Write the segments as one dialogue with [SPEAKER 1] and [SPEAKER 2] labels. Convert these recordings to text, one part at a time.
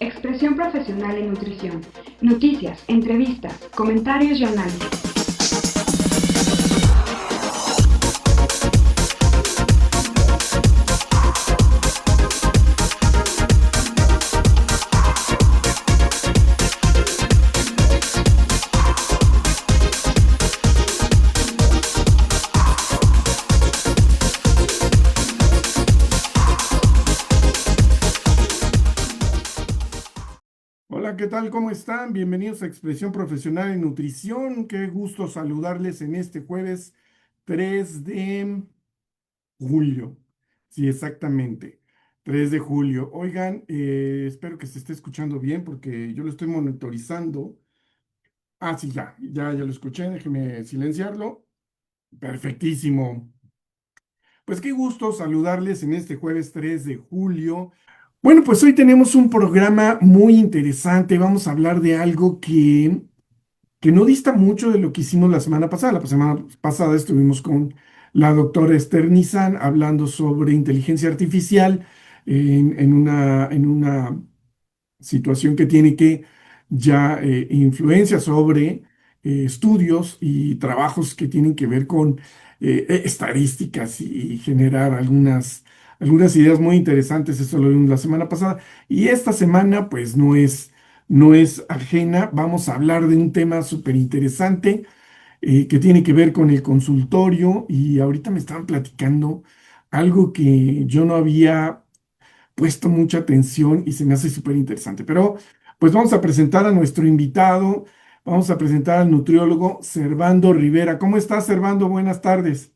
[SPEAKER 1] Expresión profesional en nutrición. Noticias, entrevistas, comentarios y análisis.
[SPEAKER 2] Hola, ¿qué tal? ¿Cómo están? Bienvenidos a Expresión Profesional en Nutrición. Qué gusto saludarles en este jueves 3 de julio. Sí, exactamente. 3 de julio. Oigan, espero que se esté escuchando bien porque yo lo estoy monitorizando. Ah, sí, ya lo escuché. Déjeme silenciarlo. Perfectísimo. Pues qué gusto saludarles en este jueves 3 de julio. Bueno, pues hoy tenemos un programa muy interesante. Vamos a hablar de algo que no dista mucho de lo que hicimos la semana pasada. La semana pasada estuvimos con la doctora Esther Nizan hablando sobre inteligencia artificial en una situación que tiene que ya influencia sobre estudios y trabajos que tienen que ver con estadísticas y generar algunas ideas muy interesantes. Eso lo vimos la semana pasada. Y esta semana, pues no es ajena. Vamos a hablar de un tema súper interesante que tiene que ver con el consultorio. Y ahorita me estaban platicando algo que yo no había puesto mucha atención y se me hace súper interesante. Pero pues vamos a presentar a nuestro invitado, vamos a presentar al nutriólogo Servando Rivera. ¿Cómo estás, Servando? Buenas tardes.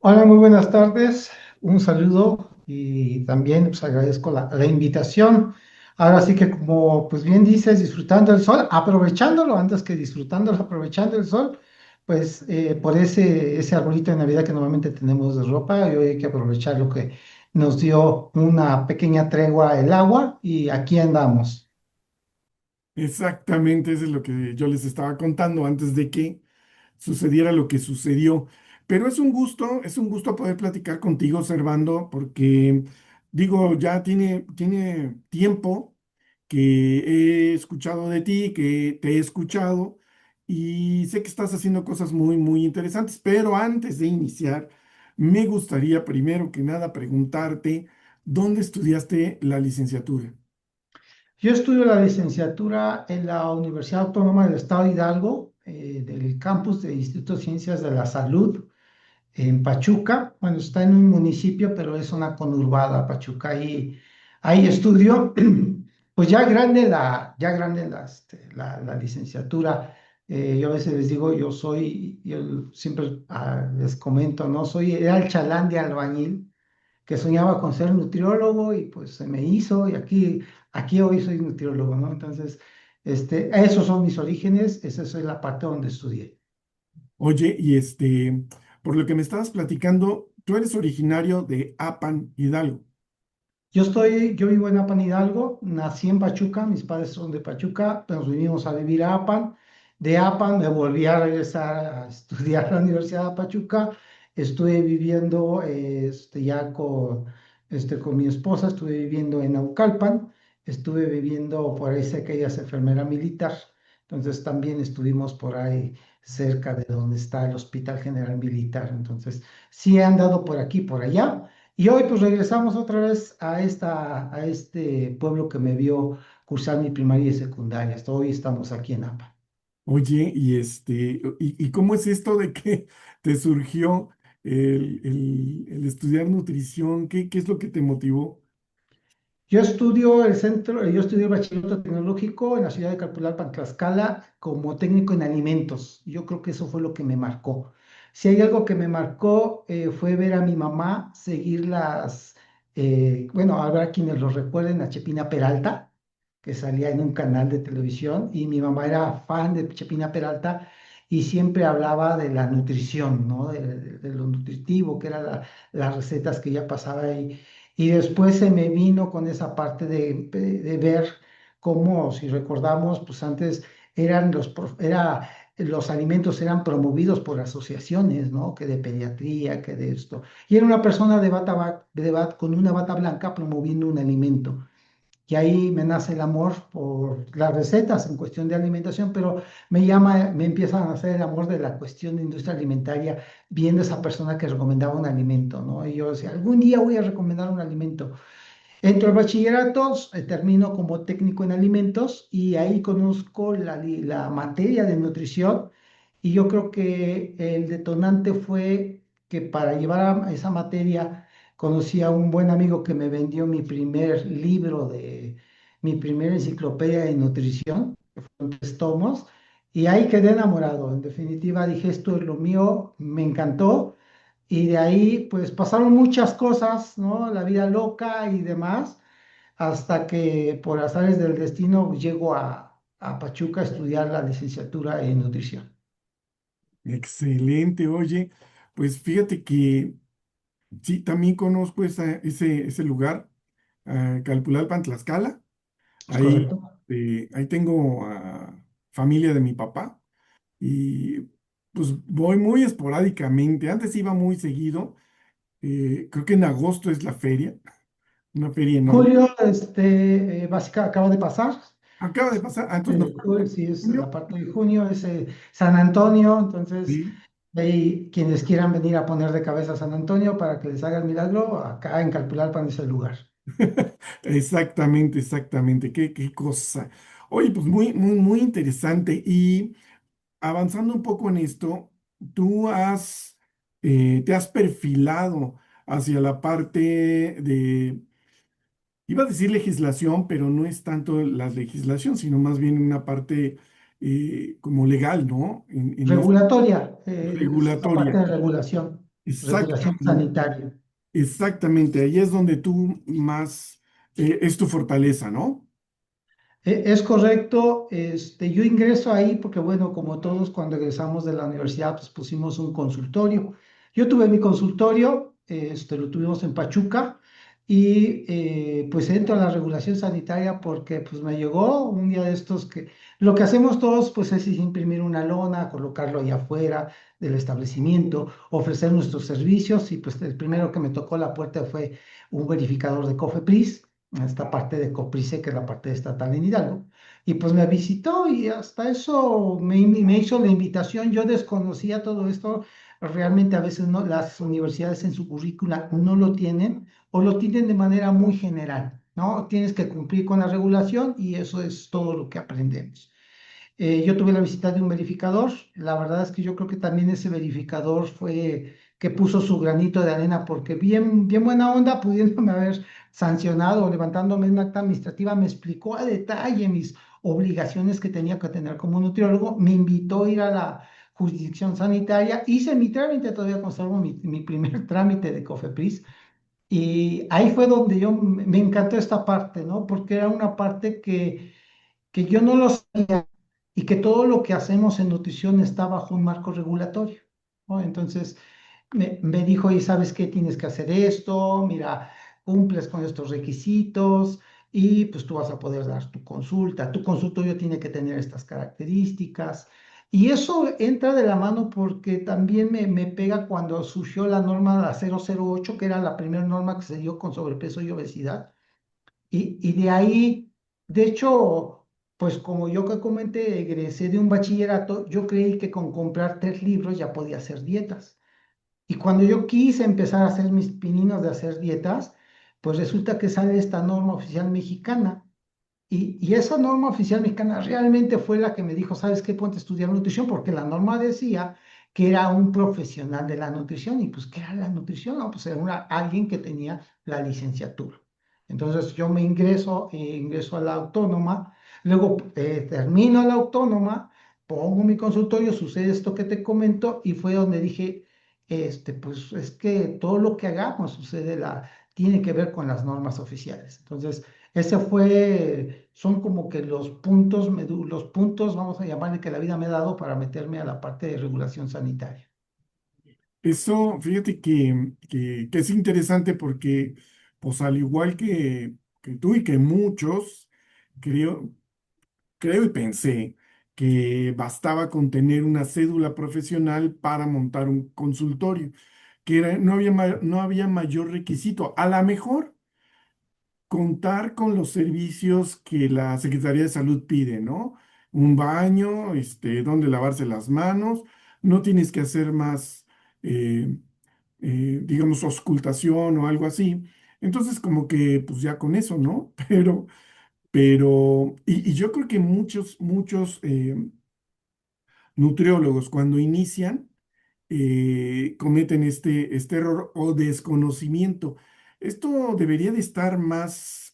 [SPEAKER 3] Hola, muy buenas tardes. Un saludo y también pues, agradezco la invitación. Ahora sí que como pues bien dices, disfrutando el sol, aprovechándolo antes que disfrutándolo, aprovechando el sol, pues por ese arbolito de Navidad que normalmente tenemos de ropa, y hoy hay que aprovechar lo que nos dio una pequeña tregua el agua y aquí andamos.
[SPEAKER 2] Exactamente, eso es lo que yo les estaba contando antes de que sucediera lo que sucedió. Pero es un gusto poder platicar contigo, Servando, porque digo, ya tiene tiempo que he escuchado de ti, que te he escuchado y sé que estás haciendo cosas muy, muy interesantes. Pero antes de iniciar, me gustaría primero que nada preguntarte, ¿dónde estudiaste la licenciatura?
[SPEAKER 3] Yo estudio la licenciatura en la Universidad Autónoma del Estado de Hidalgo, del campus del Instituto de Ciencias de la Salud en Pachuca. Bueno, está en un municipio, pero es una conurbada, Pachuca. Ahí estudio, pues ya grande la licenciatura. Yo a veces les digo, yo siempre les comento, ¿no? Era el chalán de albañil que soñaba con ser nutriólogo y pues se me hizo y aquí hoy soy nutriólogo, ¿no? Entonces, esos son mis orígenes, esa es la parte donde estudié.
[SPEAKER 2] Oye, y por lo que me estabas platicando, tú eres originario de Apan, Hidalgo.
[SPEAKER 3] Yo vivo en Apan Hidalgo, nací en Pachuca, mis padres son de Pachuca, nos vinimos a vivir a Apan. De Apan me volví a regresar a estudiar a la Universidad de Pachuca. Estuve viviendo ya con mi esposa, estuve viviendo en Naucalpan, estuve viviendo por ahí sé que ella es enfermera militar, entonces también estuvimos por ahí cerca de donde está el Hospital General Militar. Entonces, sí he andado por aquí, por allá. Y hoy pues regresamos otra vez a este pueblo que me vio cursar mi primaria y secundaria. Hasta hoy estamos aquí en APA.
[SPEAKER 2] Oye, y cómo es esto de que te surgió el estudiar nutrición? ¿Qué es lo que te motivó?
[SPEAKER 3] Yo estudio el bachillerato tecnológico en la ciudad de Calpulalpan, Tlaxcala, como técnico en alimentos. Yo creo que eso fue lo que me marcó. Si hay algo que me marcó fue ver a mi mamá seguir bueno, habrá quienes lo recuerden, a Chepina Peralta, que salía en un canal de televisión, y mi mamá era fan de Chepina Peralta y siempre hablaba de la nutrición, ¿no? De lo nutritivo, que eran las recetas que ella pasaba ahí. Y después se me vino con esa parte de ver cómo, si recordamos, pues antes los alimentos eran promovidos por asociaciones, ¿no? Que de pediatría, que de esto. Y era una persona con una bata blanca promoviendo un alimento. y ahí me nace el amor por las recetas en cuestión de alimentación, pero me empieza a nacer el amor de la cuestión de industria alimentaria, viendo esa persona que recomendaba un alimento, ¿no? Y yo decía, algún día voy a recomendar un alimento. Entro al bachillerato, termino como técnico en alimentos y ahí conozco la materia de nutrición y yo creo que el detonante fue que para llevar a esa materia conocí a un buen amigo que me vendió mi primer libro mi primera enciclopedia de nutrición, con 3 tomos, y ahí quedé enamorado. En definitiva dije, esto es lo mío, me encantó. Y de ahí, pues pasaron muchas cosas, ¿no? La vida loca y demás, hasta que por azares del destino llego a Pachuca a estudiar la licenciatura en nutrición.
[SPEAKER 2] Excelente, oye, pues fíjate que sí, también conozco ese lugar, Calpulalpan, Tlaxcala.
[SPEAKER 3] ¿Es
[SPEAKER 2] Ahí,
[SPEAKER 3] correcto?
[SPEAKER 2] ahí tengo familia de mi papá y pues voy muy esporádicamente. Antes iba muy seguido. Creo que en agosto es la feria, una feria enorme.
[SPEAKER 3] Julio, acaba de pasar.
[SPEAKER 2] Acaba de pasar, entonces no fue
[SPEAKER 3] Julio, sí, es la
[SPEAKER 2] junio.
[SPEAKER 3] parte de junio, es San Antonio, entonces
[SPEAKER 2] Sí,
[SPEAKER 3] ahí quienes quieran venir a poner de cabeza a San Antonio para que les haga el milagro, acá en Calpulalpan es el lugar.
[SPEAKER 2] exactamente, exactamente. Qué cosa. Oye, pues muy, muy, muy interesante. Y avanzando un poco en esto, tú te has perfilado hacia la parte de, iba a decir legislación, pero no es tanto la legislación, sino más bien una parte como legal, ¿no? En esta
[SPEAKER 3] Regulatoria, es la parte
[SPEAKER 2] regulatoria.
[SPEAKER 3] de regulación, regulación
[SPEAKER 2] Exactamente,
[SPEAKER 3] sanitaria.
[SPEAKER 2] exactamente. Ahí es donde tú más, es tu fortaleza, ¿no?
[SPEAKER 3] Es correcto, yo ingreso ahí porque, bueno, como todos cuando egresamos de la universidad, pues pusimos un consultorio. Yo tuve mi consultorio, lo tuvimos en Pachuca y pues entro a la regulación sanitaria porque pues me llegó un día de estos que lo que hacemos todos pues es imprimir una lona, colocarlo allá afuera del establecimiento, ofrecer nuestros servicios y pues el primero que me tocó la puerta fue un verificador de Cofepris, esta parte de Coprice, que es la parte estatal en Hidalgo, y pues me visitó y hasta eso me hizo la invitación. Yo desconocía todo esto, realmente a veces no, las universidades en su currícula no lo tienen o lo tienen de manera muy general, ¿no? Tienes que cumplir con la regulación y eso es todo lo que aprendemos. Yo tuve la visita de un verificador. La verdad es que yo creo que también ese verificador fue que puso su granito de arena porque bien, bien buena onda, pudiéndome haber sancionado o levantándome en acta administrativa, me explicó a detalle mis obligaciones que tenía que tener como nutriólogo, me invitó a ir a la jurisdicción sanitaria, hice mi trámite, todavía conservo mi primer trámite de COFEPRIS y ahí fue donde yo me encantó esta parte, ¿no? Porque era una parte que yo no lo sabía y que todo lo que hacemos en nutrición está bajo un marco regulatorio, ¿no? Entonces me dijo, y sabes qué, tienes que hacer esto, mira, cumples con estos requisitos y pues tú vas a poder dar tu consultorio tiene que tener estas características. Y eso entra de la mano porque también me pega cuando surgió la norma la 008, que era la primera norma que se dio con sobrepeso y obesidad y de ahí, de hecho, pues como yo que comenté, egresé de un bachillerato, yo creí que con comprar 3 libros ya podía hacer dietas. Y cuando yo quise empezar a hacer mis pininos de hacer dietas, pues resulta que sale esta norma oficial mexicana. Y esa norma oficial mexicana realmente fue la que me dijo, ¿sabes qué? Ponte a estudiar nutrición, porque la norma decía que era un profesional de la nutrición. Y pues, ¿qué era la nutrición? No, pues era alguien que tenía la licenciatura. Entonces yo me ingreso a la autónoma, luego termino la autónoma, pongo mi consultorio, sucede esto que te comento, y fue donde dije, pues es que todo lo que hagamos tiene que ver con las normas oficiales. Entonces, son como que los puntos, vamos a llamarle que la vida me ha dado para meterme a la parte de regulación sanitaria.
[SPEAKER 2] Eso, fíjate que es interesante porque, pues al igual que tú y que muchos, creo, creo y pensé que bastaba con tener una cédula profesional para montar un consultorio, no había mayor requisito. A lo mejor contar con los servicios que la Secretaría de Salud pide, ¿no? Un baño, donde lavarse las manos, no tienes que hacer más, eh, digamos, auscultación o algo así. Entonces, como que, pues ya con eso, ¿no? Y yo creo que muchos nutriólogos cuando inician, cometen este error o desconocimiento. Esto debería de estar más,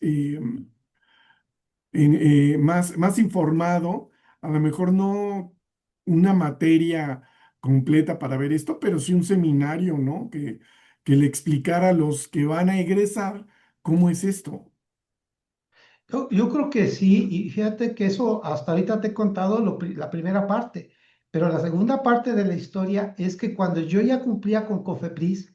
[SPEAKER 2] más informado, a lo mejor no una materia completa para ver esto, pero sí un seminario, ¿no? Que le explicara a los que van a egresar cómo es esto.
[SPEAKER 3] Yo creo que sí, y fíjate que eso hasta ahorita te he contado la primera parte, pero la segunda parte de la historia es que cuando yo ya cumplía con Cofepris,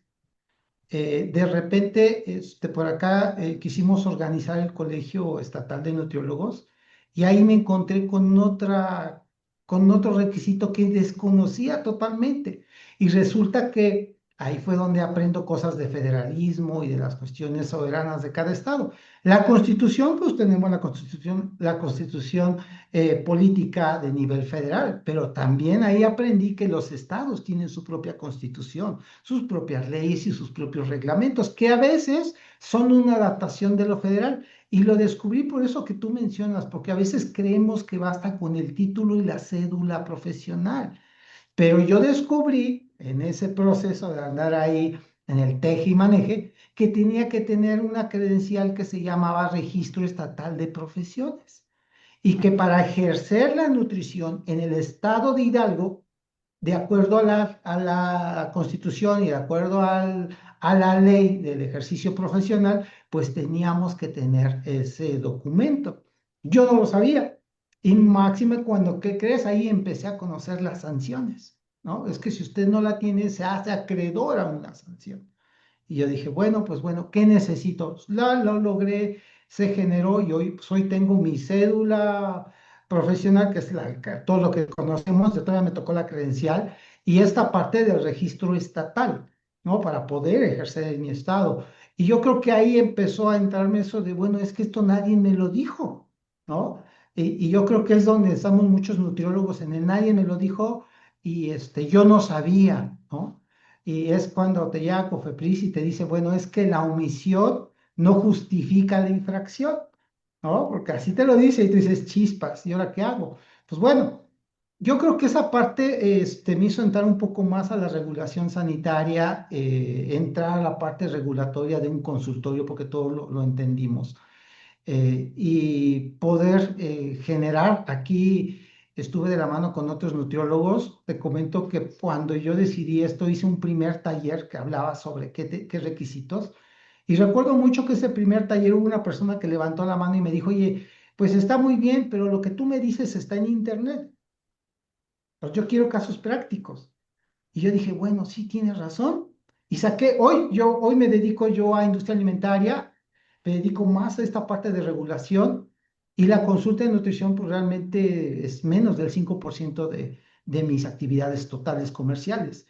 [SPEAKER 3] de repente por acá quisimos organizar el Colegio Estatal de Nutriólogos y ahí me encontré con otro requisito que desconocía totalmente. Y resulta que ahí fue donde aprendo cosas de federalismo y de las cuestiones soberanas de cada estado. La Constitución, pues tenemos la Constitución política de nivel federal, pero también ahí aprendí que los estados tienen su propia Constitución, sus propias leyes y sus propios reglamentos, que a veces son una adaptación de lo federal. Y lo descubrí por eso que tú mencionas, porque a veces creemos que basta con el título y la cédula profesional. Pero yo descubrí en ese proceso de andar ahí en el teje y maneje que tenía que tener una credencial que se llamaba Registro Estatal de Profesiones y que para ejercer la nutrición en el estado de Hidalgo, de acuerdo a la Constitución y de acuerdo a la ley del ejercicio profesional, pues teníamos que tener ese documento. Yo no lo sabía. Y máxime cuando, ¿qué crees? Ahí empecé a conocer las sanciones, ¿no? Es que si usted no la tiene, se hace acreedor a una sanción. Y yo dije, bueno, pues bueno, ¿qué necesito? Lo logré, se generó y hoy, pues hoy tengo mi cédula profesional, que es todo lo que conocemos, yo todavía me tocó la credencial, y esta parte del registro estatal, ¿no? Para poder ejercer en mi estado. Y yo creo que ahí empezó a entrarme eso de, bueno, es que esto nadie me lo dijo, ¿no? Y yo creo que es donde estamos muchos nutriólogos en el nadie me lo dijo y yo no sabía, ¿no? Y es cuando te llega Cofepris y te dice, bueno, es que la omisión no justifica la infracción, ¿no? Porque así te lo dice y tú dices, chispas, ¿y ahora qué hago? Pues bueno, yo creo que esa parte me hizo entrar un poco más a la regulación sanitaria, entrar a la parte regulatoria de un consultorio, porque todo lo entendimos y poder generar aquí. Estuve de la mano con otros nutriólogos. Te comento que cuando yo decidí esto, hice un primer taller que hablaba sobre qué requisitos. Y recuerdo mucho que ese primer taller hubo una persona que levantó la mano y me dijo, oye, pues está muy bien, pero lo que tú me dices está en internet. Pues yo quiero casos prácticos. Y yo dije, bueno, sí, tienes razón. Y hoy me dedico yo a industria alimentaria, me dedico más a esta parte de regulación y la consulta de nutrición pues realmente es menos del 5% de mis actividades totales comerciales.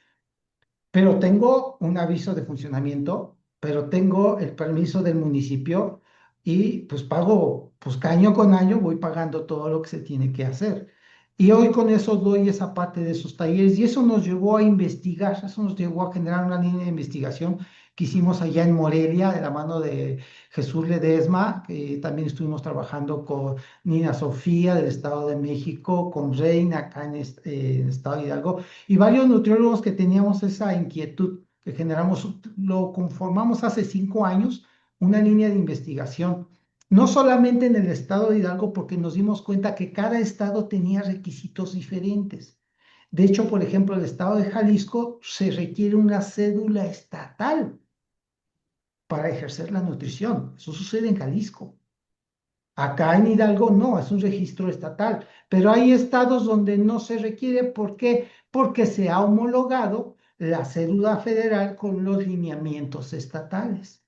[SPEAKER 3] Pero tengo un aviso de funcionamiento, pero tengo el permiso del municipio y pues pago, pues que año con año voy pagando todo lo que se tiene que hacer. Y hoy con eso doy esa parte de esos talleres y eso nos llevó a investigar, eso nos llevó a generar una línea de investigación que hicimos allá en Morelia de la mano de Jesús Ledesma, que también estuvimos trabajando con Nina Sofía del Estado de México, con Reina acá en el Estado de Hidalgo y varios nutriólogos que teníamos esa inquietud que generamos, lo conformamos hace 5 años, una línea de investigación, no solamente en el estado de Hidalgo, porque nos dimos cuenta que cada estado tenía requisitos diferentes. De hecho, por ejemplo, el estado de Jalisco se requiere una cédula estatal para ejercer la nutrición. Eso sucede en Jalisco. Acá en Hidalgo no, es un registro estatal, pero hay estados donde no se requiere. ¿Por qué? Porque se ha homologado la cédula federal con los lineamientos estatales.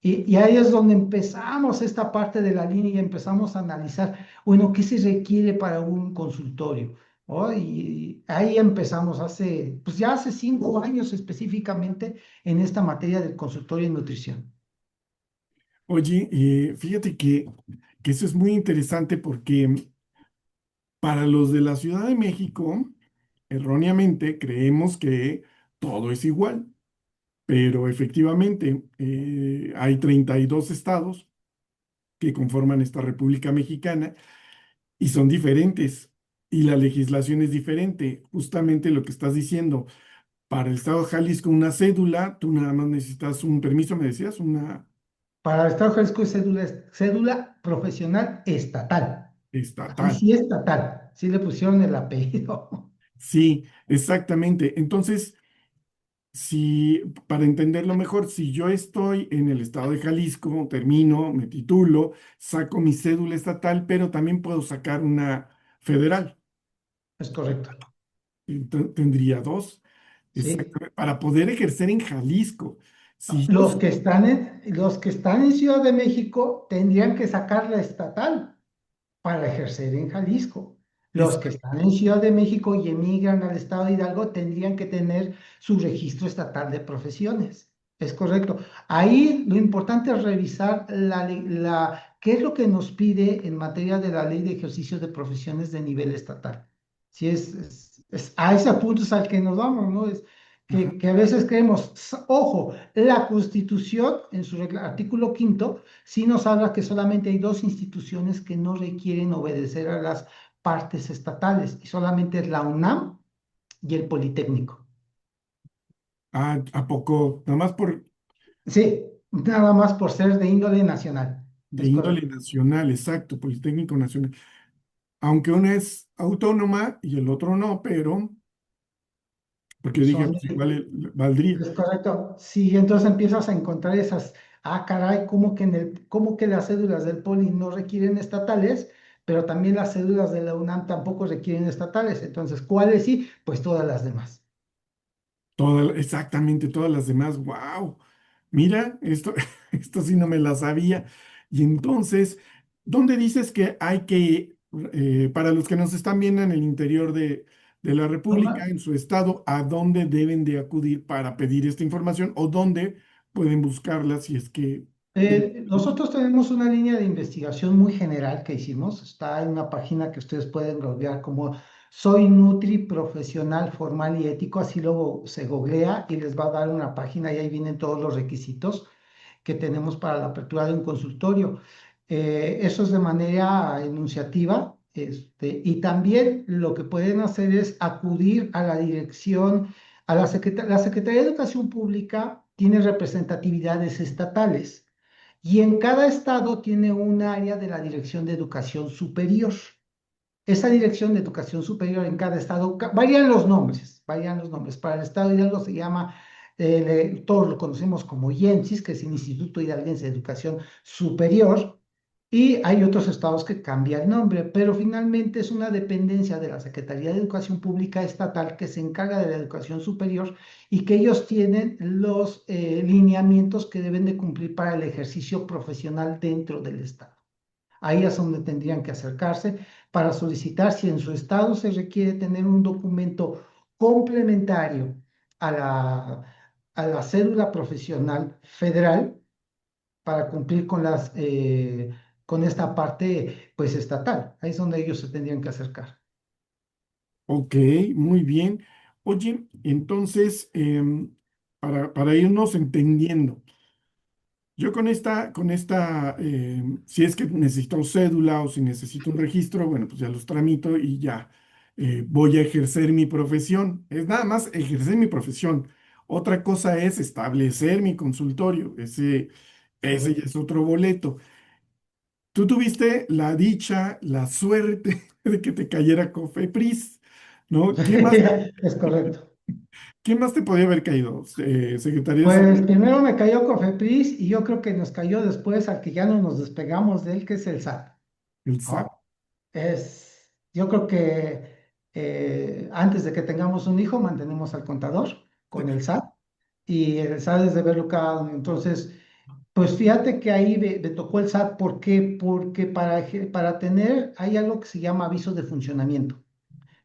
[SPEAKER 3] Y ahí es donde empezamos esta parte de la línea y empezamos a analizar, bueno, ¿qué se requiere para un consultorio? ¿No? Y ahí empezamos pues ya hace 5 años específicamente en esta materia del consultorio en nutrición.
[SPEAKER 2] Oye, fíjate que eso es muy interesante porque para los de la Ciudad de México, erróneamente creemos que todo es igual, pero efectivamente hay 32 estados que conforman esta República Mexicana y son diferentes y la legislación es diferente. Justamente lo que estás diciendo, para el estado de Jalisco una cédula, tú nada más necesitas un permiso, me decías, una
[SPEAKER 3] Para el Estado de Jalisco es cédula profesional estatal. Ahí
[SPEAKER 2] estatal.
[SPEAKER 3] sí estatal. Sí le pusieron el apellido.
[SPEAKER 2] Sí, exactamente. Entonces, si, para entenderlo mejor, si yo estoy en el estado de Jalisco, termino, me titulo, saco mi cédula estatal, pero también puedo sacar una federal.
[SPEAKER 3] Es correcto.
[SPEAKER 2] Tendría dos,
[SPEAKER 3] Sí.
[SPEAKER 2] exactamente, para poder ejercer en Jalisco. Si yo,
[SPEAKER 3] Los que están en Ciudad de México tendrían que sacar la estatal para ejercer en Jalisco. Los que
[SPEAKER 2] exact-
[SPEAKER 3] están en Ciudad de México y emigran al estado de Hidalgo tendrían que tener su registro estatal de profesiones. Es correcto. Ahí lo importante es revisar qué es lo que nos pide en materia de la ley de ejercicio de profesiones de nivel estatal. Si a ese punto es al que nos vamos, ¿no? Es
[SPEAKER 2] ajá.
[SPEAKER 3] que a veces creemos, ojo, la Constitución en su artículo quinto sí nos habla que solamente hay dos instituciones que no requieren obedecer a las partes estatales, y solamente es la UNAM y el Politécnico.
[SPEAKER 2] ¿A poco? Nada más por
[SPEAKER 3] Sí, nada más por ser de índole nacional.
[SPEAKER 2] de
[SPEAKER 3] Es
[SPEAKER 2] índole
[SPEAKER 3] correcto.
[SPEAKER 2] nacional, exacto, Politécnico Nacional. Aunque una es autónoma y el otro no, pero, porque dije,
[SPEAKER 3] Son,
[SPEAKER 2] pues igual valdría.
[SPEAKER 3] es correcto. Sí, entonces empiezas a encontrar caray, como que las cédulas del Poli no requieren estatales, pero también las cédulas de la UNAM tampoco requieren estatales. Entonces, ¿cuáles sí? Pues todas las demás.
[SPEAKER 2] Exactamente todas las demás. ¡Wow! Mira, esto, esto sí no me la sabía. Y entonces, ¿dónde dices que hay que, para los que nos están viendo en el interior de la República, en su estado, a dónde deben de acudir para pedir esta información o dónde pueden buscarla si es que...
[SPEAKER 3] Nosotros tenemos una línea de investigación muy general que hicimos. Está en una página que ustedes pueden googlear como Soy Nutri Profesional Formal y Ético. Así luego se googlea y les va a dar una página y ahí vienen todos los requisitos que tenemos para la apertura de un consultorio. Eso es de manera enunciativa. Y también lo que pueden hacer es acudir a la dirección, la Secretaría de Educación Pública tiene representatividades estatales. Y en cada estado tiene un área de la Dirección de Educación Superior. Esa Dirección de Educación Superior en cada estado, varían los nombres, varían los nombres. Para el estado de Hidalgo se llama, todos lo conocemos como IENSIS, que es el Instituto Hidalguense de Educación Superior, y hay otros estados que cambian el nombre, pero finalmente es una dependencia de la Secretaría de Educación Pública Estatal que se encarga de la educación superior y que ellos tienen los lineamientos que deben de cumplir para el ejercicio profesional dentro del estado. Ahí es donde tendrían que acercarse para solicitar si en su estado se requiere tener un documento complementario a la cédula profesional federal para cumplir con esta parte pues estatal. Ahí es donde ellos se tendrían que acercar.
[SPEAKER 2] Ok, muy bien. Oye, entonces, para irnos entendiendo. Yo si es que necesito cédula o si necesito un registro, bueno, pues ya los tramito y ya voy a ejercer mi profesión. Es nada más ejercer mi profesión. Otra cosa es establecer mi consultorio. Ese ya
[SPEAKER 3] Correcto.
[SPEAKER 2] es otro boleto. Tú tuviste la dicha, la suerte de que te cayera Cofepris, ¿no?
[SPEAKER 3] Es correcto.
[SPEAKER 2] ¿Qué más te podía haber caído? Secretaría de
[SPEAKER 3] Pues
[SPEAKER 2] Salud,
[SPEAKER 3] primero me cayó Cofepris y yo creo que nos cayó después al que ya no nos despegamos de él, que es el SAT,
[SPEAKER 2] el SAT.
[SPEAKER 3] ¿no? Yo creo que antes de que tengamos un hijo, mantenemos al contador con el SAT y el SAT es de verlo cada uno. Entonces, pues fíjate que ahí me tocó el SAT. ¿Por qué? Porque para tener, hay algo que se llama aviso de funcionamiento,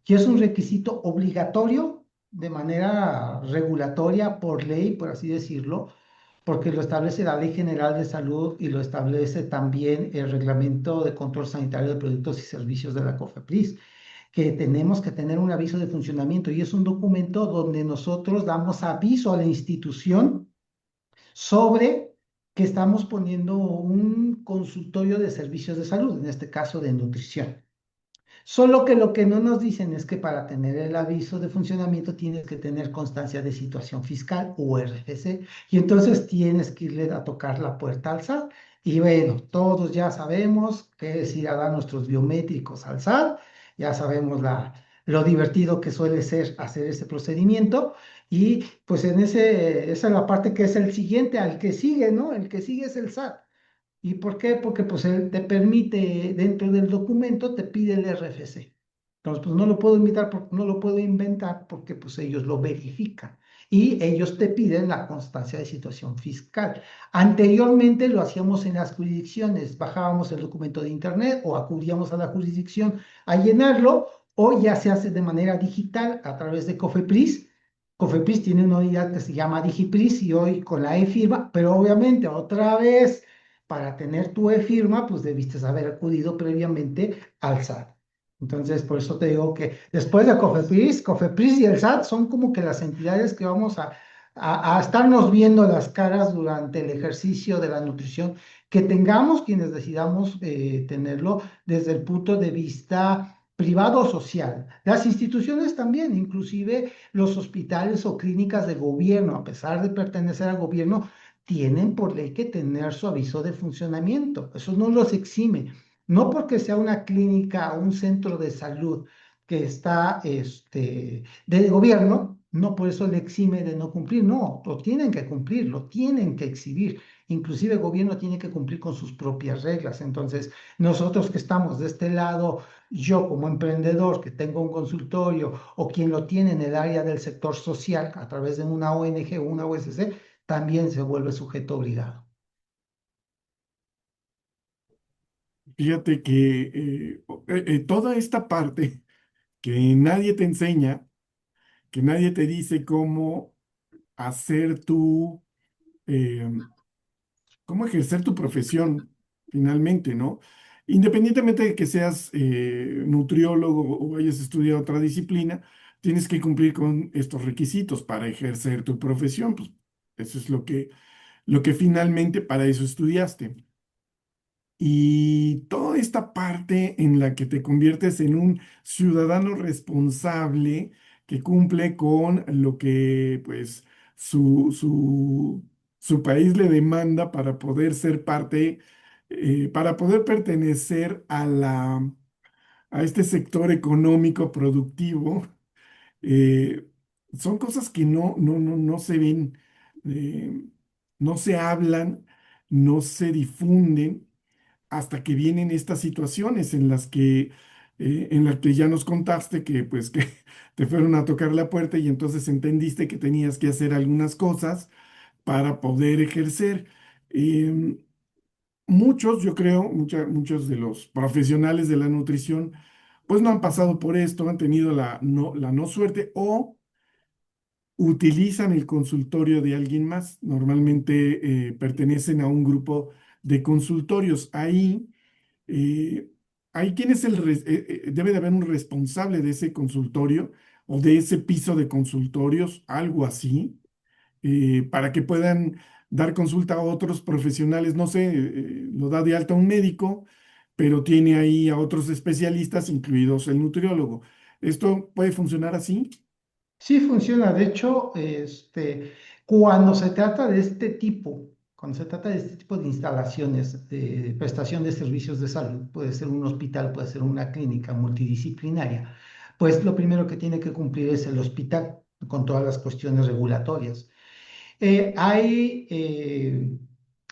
[SPEAKER 3] que es un requisito obligatorio de manera regulatoria por ley, por así decirlo, porque lo establece la Ley General de Salud y lo establece también el Reglamento de Control Sanitario de Productos y Servicios de la COFEPRIS, que tenemos que tener un aviso de funcionamiento y es un documento donde nosotros damos aviso a la institución sobre que estamos poniendo un consultorio de servicios de salud, en este caso de nutrición. Solo que lo que no nos dicen es que para tener el aviso de funcionamiento tienes que tener constancia de situación fiscal o RFC y entonces tienes que irle a tocar la puerta al SAT. Y bueno, todos ya sabemos que es ir a dar nuestros biométricos al SAT, ya sabemos lo divertido que suele ser hacer ese procedimiento y pues esa es la parte que es el siguiente, al que sigue, ¿no? El que sigue es el SAT. ¿Y por qué? Porque pues él te permite, dentro del documento, te pide el RFC. Entonces, pues no lo puedo no lo puedo inventar porque pues ellos lo verifican y ellos te piden la constancia de situación fiscal. Anteriormente lo hacíamos en las jurisdicciones, bajábamos el documento de internet o acudíamos a la jurisdicción a llenarlo o ya se hace de manera digital a través de COFEPRIS. COFEPRIS tiene una unidad que se llama DigiPris y hoy con la e-firma, pero obviamente otra vez para tener tu e-firma, pues debiste haber acudido previamente al SAT. Entonces, por eso te digo que después de COFEPRIS y el SAT son como que las entidades que vamos a estarnos viendo las caras durante el ejercicio de la nutrición, que tengamos quienes decidamos tenerlo desde el punto de vista privado o social. Las instituciones también, inclusive los hospitales o clínicas de gobierno, a pesar de pertenecer al gobierno, tienen por ley que tener su aviso de funcionamiento. Eso no los exime. No porque sea una clínica o un centro de salud que está de gobierno, no por eso le exime de no cumplir. No, lo tienen que cumplir, lo tienen que exhibir. Inclusive el gobierno tiene que cumplir con sus propias reglas. Entonces, nosotros que estamos de este lado, yo como emprendedor que tengo un consultorio o quien lo tiene en el área del sector social a través de una ONG o una OSC, también se vuelve sujeto obligado.
[SPEAKER 2] Fíjate que toda esta parte que nadie te enseña, que nadie te dice cómo hacer eh, cómo ejercer tu profesión finalmente, ¿no? Independientemente de que seas nutriólogo o hayas estudiado otra disciplina, tienes que cumplir con estos requisitos para ejercer tu profesión. Pues eso es lo que finalmente para eso estudiaste. Y toda esta parte en la que te conviertes en un ciudadano responsable que cumple con lo que pues su país le demanda para poder ser parte, para poder pertenecer a este sector económico productivo, eh, son cosas que no se ven, eh, no se hablan, no se difunden hasta que vienen estas situaciones en las que ya nos contaste que pues que te fueron a tocar la puerta y entonces entendiste que tenías que hacer algunas cosas para poder ejercer. Em, Muchos, yo creo, muchos de los profesionales de la nutrición, pues no han pasado por esto, han tenido la no suerte o utilizan el consultorio de alguien más. Normalmente pertenecen a un grupo de consultorios. Eh, Ahí quién es debe de haber un responsable de ese consultorio o de ese piso de consultorios, algo así, para que puedan dar consulta a otros profesionales. No sé, lo da de alta un médico, pero tiene ahí a otros especialistas, incluidos el nutriólogo. ¿Esto puede funcionar así?
[SPEAKER 3] Sí funciona, de hecho, cuando se trata de cuando se trata de este tipo de instalaciones de prestación de servicios de salud, puede ser un hospital, puede ser una clínica multidisciplinaria, pues lo primero que tiene que cumplir es el hospital con todas las cuestiones regulatorias. Hay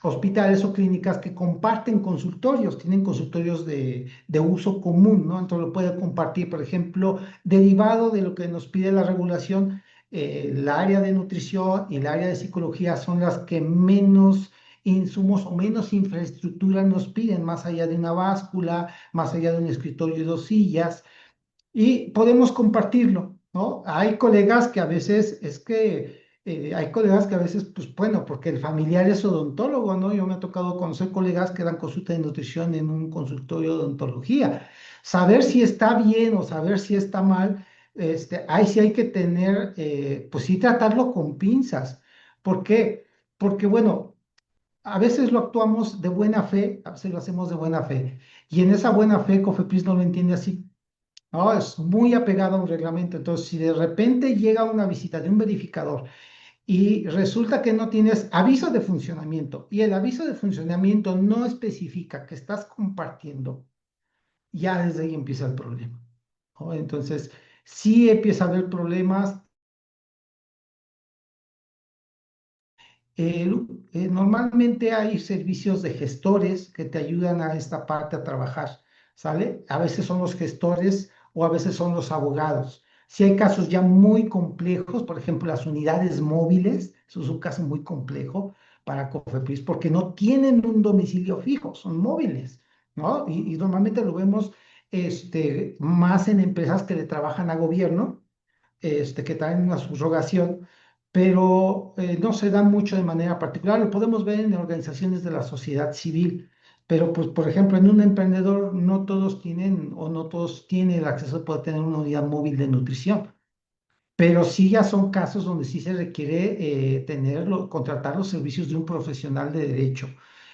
[SPEAKER 3] hospitales o clínicas que comparten consultorios, tienen consultorios de uso común, ¿no? Entonces lo puede compartir, por ejemplo, derivado de lo que nos pide la regulación, el área de nutrición y el área de psicología son las que menos insumos o menos infraestructura nos piden, más allá de una báscula, más allá de un escritorio y dos sillas y podemos compartirlo, ¿no? Hay colegas que a veces es que Hay colegas que a veces, pues bueno, porque el familiar es odontólogo, ¿no? Yo me ha tocado conocer colegas que dan consulta de nutrición en un consultorio de odontología. Saber si está bien o saber si está mal, ahí sí hay que tener, pues sí tratarlo con pinzas. ¿Por qué? Porque bueno, a veces lo actuamos de buena fe, a veces lo hacemos de buena fe. Y en esa buena fe, Cofepris no lo entiende así. No, es muy apegado a un reglamento. Entonces, si de repente llega una visita de un verificador y resulta que no tienes aviso de funcionamiento y el aviso de funcionamiento no especifica que estás compartiendo, ya desde ahí empieza el problema, ¿no? Entonces, sí empieza a haber problemas. Normalmente hay servicios de gestores que te ayudan a esta parte a trabajar, ¿sale? A veces son los gestores o a veces son los abogados. Si hay casos ya muy complejos, por ejemplo, las unidades móviles, eso es un caso muy complejo para Cofepris porque no tienen un domicilio fijo, son móviles, ¿no? Y normalmente lo vemos más en empresas que le trabajan a gobierno, que traen una subrogación, pero no se da mucho de manera particular. Lo podemos ver en organizaciones de la sociedad civil, pero pues, por ejemplo, en un emprendedor no todos tienen o no todos tienen el acceso a poder tener una unidad móvil de nutrición. Pero sí ya son casos donde sí se requiere contratar los servicios de un profesional de derecho.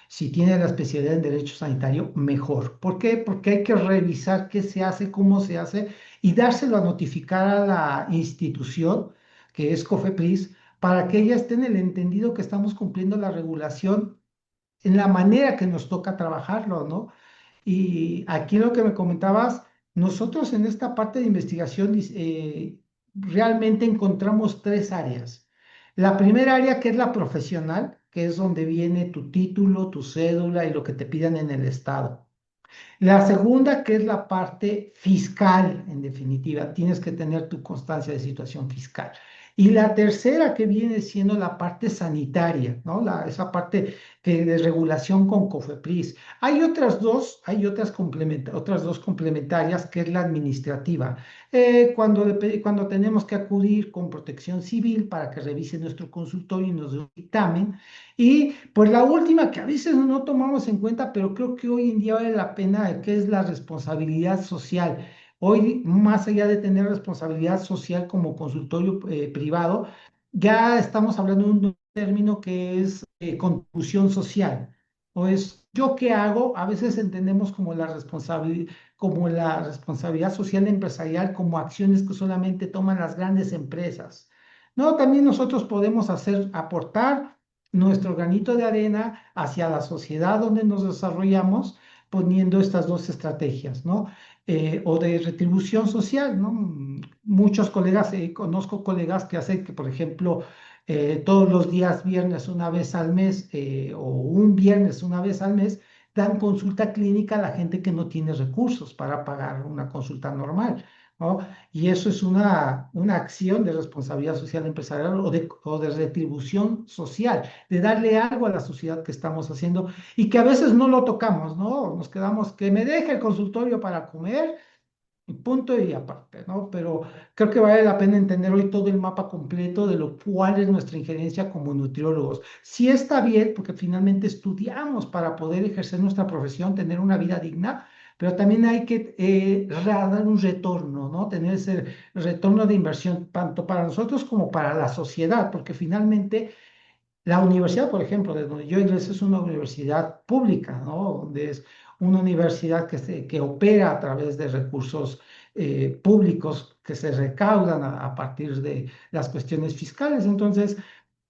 [SPEAKER 3] Si tiene la especialidad en derecho sanitario, mejor. ¿Por qué? Porque hay que revisar qué se hace, cómo se hace y dárselo a notificar a la institución, que es COFEPRIS, para que ella esté en el entendido que estamos cumpliendo la regulación en la manera que nos toca trabajarlo, ¿no? Y aquí lo que me comentabas, nosotros en esta parte de investigación realmente encontramos tres áreas. La primera área que es la profesional, que es donde viene tu título, tu cédula y lo que te pidan en el estado. La segunda, que es la parte fiscal, en definitiva, tienes que tener tu constancia de situación fiscal. Y la tercera, que viene siendo la parte sanitaria, ¿no? Esa parte de regulación con COFEPRIS. Otras dos complementarias, que es la administrativa. Cuando tenemos que acudir con Protección Civil para que revise nuestro consultorio y nos dé un dictamen, y pues la última que a veces no tomamos en cuenta, pero creo que hoy en día vale la pena, que es la responsabilidad social. Hoy, más allá de tener responsabilidad social como consultorio privado, ya estamos hablando de un término que es contribución social. O es yo qué hago, a veces entendemos como la responsabilidad social empresarial como acciones que solamente toman las grandes empresas. No, también nosotros podemos aportar nuestro granito de arena hacia la sociedad donde nos desarrollamos, poniendo estas dos estrategias, ¿no? O de retribución social, ¿no? Muchos colegas, conozco colegas que hacen que, por ejemplo, todos los días viernes una vez al mes o un viernes una vez al mes, dan consulta clínica a la gente que no tiene recursos para pagar una consulta normal, ¿no? Y eso es una acción de responsabilidad social empresarial o de retribución social, de darle algo a la sociedad que estamos haciendo y que a veces no lo tocamos, ¿no? Nos quedamos que me deje el consultorio para comer y punto y aparte, ¿no? Pero creo que vale la pena entender hoy todo el mapa completo de lo cual es nuestra injerencia como nutriólogos. Sí está bien, porque finalmente estudiamos para poder ejercer nuestra profesión, tener una vida digna, pero también hay que dar un retorno, ¿no? Tener ese retorno de inversión, tanto para nosotros como para la sociedad, porque finalmente la universidad, por ejemplo, de donde yo ingresé es una universidad pública, ¿no? Donde es una universidad que opera a través de recursos públicos que se recaudan a partir de las cuestiones fiscales. Entonces,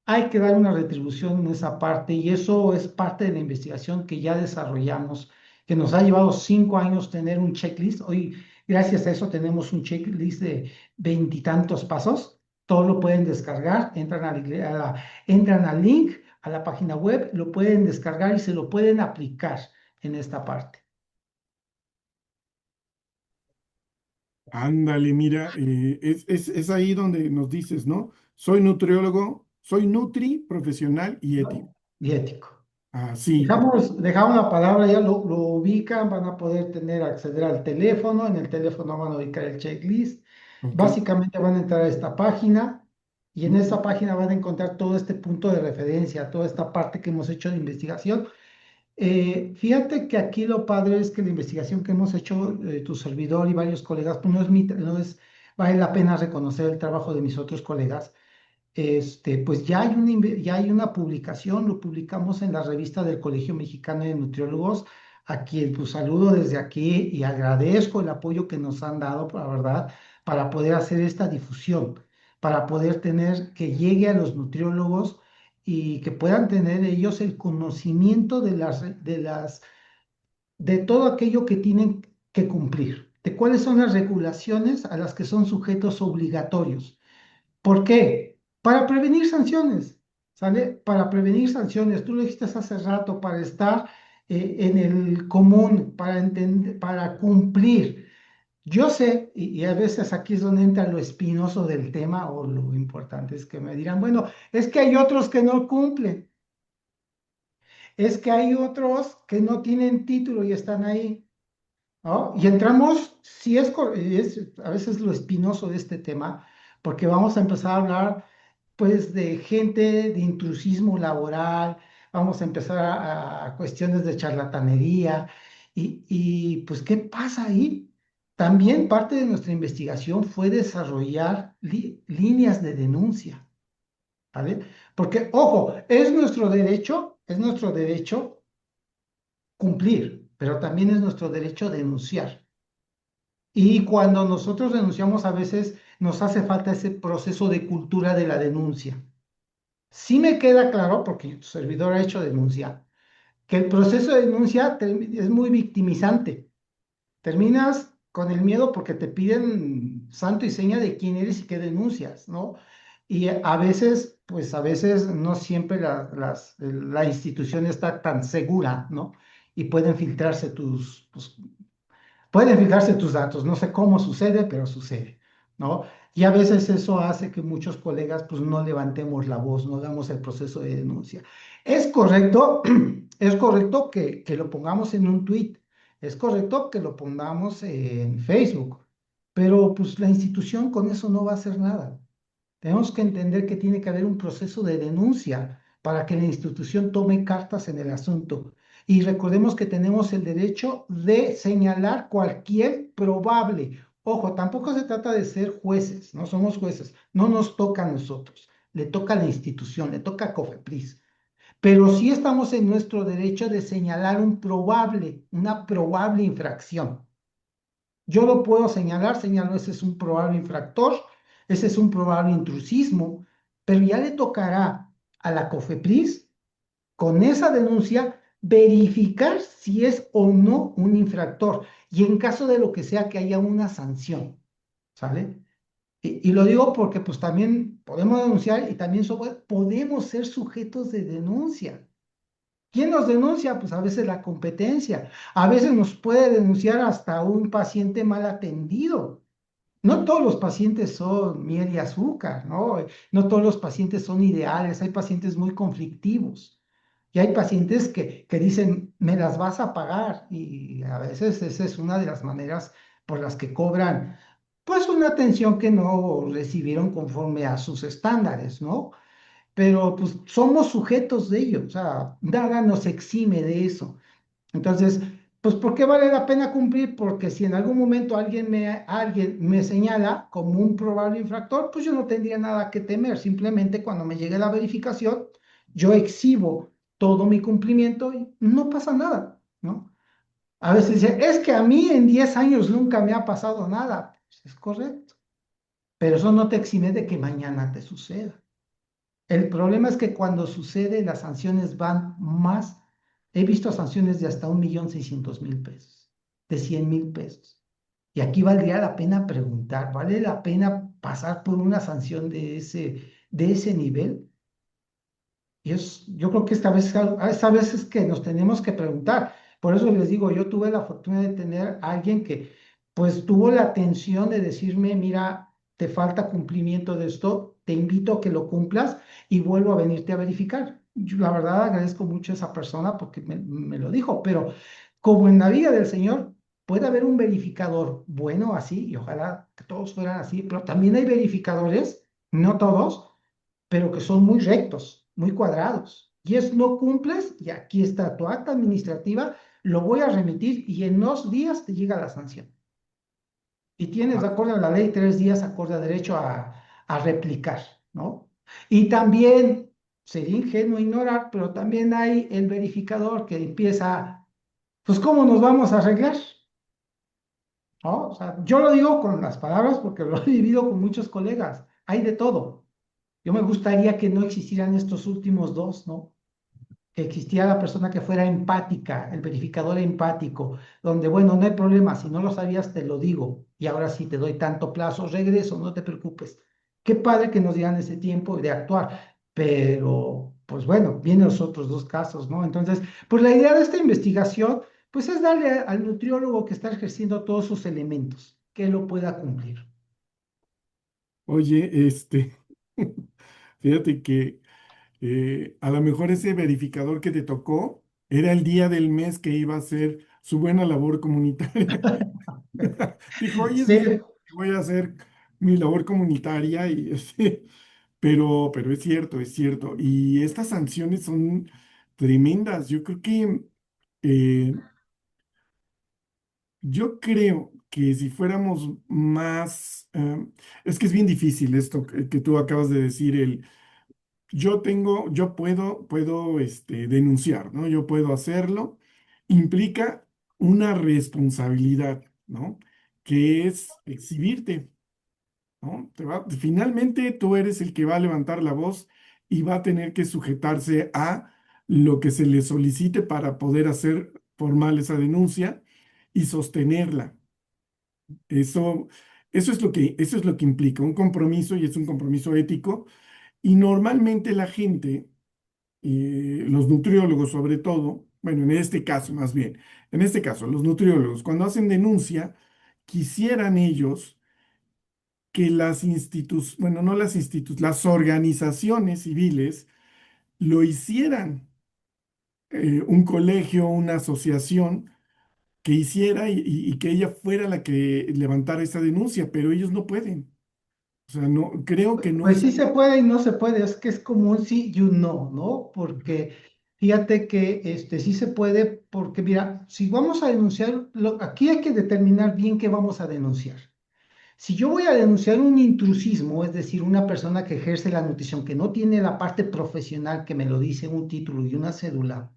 [SPEAKER 3] hay que dar una retribución en esa parte y eso es parte de la investigación que ya desarrollamos, que nos ha llevado 5 años tener un checklist. Hoy, gracias a eso, tenemos un checklist de veintitantos pasos. Todo lo pueden descargar, entran al link a la página web, lo pueden descargar y se lo pueden aplicar en esta parte.
[SPEAKER 2] Ándale, mira, es ahí donde nos dices, ¿no? Soy nutriólogo, soy nutri profesional y ético.
[SPEAKER 3] Y ético.
[SPEAKER 2] Ah, sí,
[SPEAKER 3] Dejamos la palabra, ya lo ubican, van a poder acceder al teléfono, en el teléfono van a ubicar el checklist,
[SPEAKER 2] ok.
[SPEAKER 3] básicamente van a entrar a esta página Y en esta página van a encontrar todo este punto de referencia, toda esta parte que hemos hecho de investigación. Fíjate que aquí lo padre es que la investigación que hemos hecho, tu servidor y varios colegas, pues vale la pena reconocer el trabajo de mis otros colegas. Pues ya hay una publicación, lo publicamos en la revista del Colegio Mexicano de Nutriólogos, a quien pues saludo desde aquí y agradezco el apoyo que nos han dado, la verdad, para poder hacer esta difusión, para poder tener que llegue a los nutriólogos y que puedan tener ellos el conocimiento de todo aquello que tienen que cumplir, de cuáles son las regulaciones a las que son sujetos obligatorios. ¿Por qué? Para prevenir sanciones, ¿sale? Para prevenir sanciones. Tú lo dijiste hace rato, para estar en el común, para entender, para cumplir. Yo sé, y a veces aquí es donde entra lo espinoso del tema o lo importante es que me dirán, bueno, es que hay otros que no cumplen, es que hay otros que no tienen título y están ahí, ¿no? Y entramos, si es a veces lo espinoso de este tema, porque vamos a empezar a hablar pues de gente de intrusismo laboral, vamos a empezar a cuestiones de charlatanería pues ¿qué pasa ahí? También parte de nuestra investigación fue desarrollar líneas de denuncia, ¿vale? Porque, ojo, es nuestro derecho cumplir, pero también es nuestro derecho denunciar. Y cuando nosotros denunciamos, a veces nos hace falta ese proceso de cultura de la denuncia. Sí me queda claro, porque tu servidor ha hecho denuncia, que el proceso de denuncia es muy victimizante. Terminas con el miedo porque te piden santo y seña de quién eres y qué denuncias, ¿no? Y a veces, pues a veces no siempre la institución está tan segura, ¿no? Y pueden filtrarse tus datos, no sé cómo sucede, pero sucede, ¿no? Y a veces eso hace que muchos colegas pues no levantemos la voz, no hagamos el proceso de denuncia. Es correcto, es correcto que lo pongamos en un tweet, es correcto que lo pongamos en Facebook, pero pues la institución con eso no va a hacer nada. Tenemos que entender que tiene que haber un proceso de denuncia para que la institución tome cartas en el asunto. Y recordemos que tenemos el derecho de señalar cualquier probable. Ojo, tampoco se trata de ser jueces, no somos jueces, no nos toca a nosotros, le toca a la institución, le toca a COFEPRIS. Pero sí estamos en nuestro derecho de señalar una probable infracción. Yo lo puedo señalo, ese es un probable infractor, ese es un probable intrusismo, pero ya le tocará a la COFEPRIS, con esa denuncia, verificar si es o no un infractor y en caso de lo que sea que haya una sanción, ¿sale? Y lo digo porque pues también podemos denunciar y también podemos ser sujetos de denuncia. ¿Quién nos denuncia? Pues a veces la competencia. A veces nos puede denunciar hasta un paciente mal atendido. No todos los pacientes son miel y azúcar, ¿no? No todos los pacientes son ideales. Hay pacientes muy conflictivos. Y hay pacientes que dicen, me las vas a pagar. Y a veces esa es una de las maneras por las que cobran, pues, una atención que no recibieron conforme a sus estándares, ¿no? Pero pues somos sujetos de ello, o sea, nada nos exime de eso. Entonces, pues ¿por qué vale la pena cumplir? Porque si en algún momento alguien me señala como un probable infractor, pues yo no tendría nada que temer, simplemente cuando me llegue la verificación, yo exhibo todo mi cumplimiento y no pasa nada, ¿no? A veces dicen, es que a mí en 10 años nunca me ha pasado nada. Pues es correcto, pero eso no te exime de que mañana te suceda. El problema es que cuando sucede, las sanciones van más. He visto sanciones de hasta 1.600.000 pesos, de 100.000 pesos. Y aquí valdría la pena preguntar, ¿vale la pena pasar por una sanción de ese nivel? Yo creo que esta vez es que nos tenemos que preguntar. Por eso les digo, yo tuve la fortuna de tener a alguien que pues tuvo la atención de decirme, mira, te falta cumplimiento de esto, te invito a que lo cumplas y vuelvo a venirte a verificar. Yo, la verdad agradezco mucho a esa persona porque me lo dijo, pero como en la vida del Señor puede haber un verificador bueno así, y ojalá que todos fueran así, pero también hay verificadores, no todos, pero que son muy rectos, muy cuadrados. Y es no cumples, y aquí está tu acta administrativa, lo voy a remitir y en 2 días te llega la sanción. Y tienes, de acuerdo a la ley, 3 días acorde a derecho a replicar, ¿no? Y también sería ingenuo ignorar, pero también hay el verificador que empieza, pues, ¿cómo nos vamos a arreglar? ¿No? O sea, yo lo digo con las palabras porque lo he vivido con muchos colegas. Hay de todo. Yo me gustaría que no existieran estos últimos dos, ¿no? Que existiera la persona que fuera empática, el verificador empático, donde, bueno, no hay problema, si no lo sabías, te lo digo, y ahora sí te doy tanto plazo, regreso, no te preocupes. Qué padre que nos dieran ese tiempo de actuar, pero, pues bueno, vienen los otros dos casos, ¿no? Entonces, pues la idea de esta investigación, pues es darle al nutriólogo que está ejerciendo todos sus elementos, que lo pueda cumplir.
[SPEAKER 2] Oye, fíjate que a lo mejor ese verificador que te tocó era el día del mes que iba a hacer su buena labor comunitaria. Dijo, hoy es
[SPEAKER 3] Sí,
[SPEAKER 2] viernes, voy a hacer mi labor comunitaria y pero es cierto, es cierto. Y estas sanciones son tremendas. Eh, yo creo que si fuéramos más, es que es bien difícil esto que tú acabas de decir, yo puedo denunciar, ¿no? Yo puedo hacerlo. Implica una responsabilidad, ¿no? Que es exhibirte, ¿no? Finalmente tú eres el que va a levantar la voz y va a tener que sujetarse a lo que se le solicite para poder hacer formal esa denuncia y sostenerla. Eso, eso es lo que implica un compromiso y es un compromiso ético. Y normalmente la gente, los nutriólogos sobre todo, bueno, en este caso más bien, en este caso, los nutriólogos, cuando hacen denuncia, quisieran ellos que bueno, no las las organizaciones civiles lo hicieran, un colegio, una asociación que hiciera y que ella fuera la que levantara esa denuncia, pero ellos no pueden. O sea, no, creo que no
[SPEAKER 3] pues
[SPEAKER 2] es
[SPEAKER 3] sí
[SPEAKER 2] algo.
[SPEAKER 3] se puede y no se puede, es que es como un sí y un no, ¿no? Porque fíjate que sí se puede, porque mira, si vamos a denunciar, aquí hay que determinar bien qué vamos a denunciar. Si yo voy a denunciar un intrusismo, es decir, una persona que ejerce la nutrición, que no tiene la parte profesional que me lo dice un título y una cédula,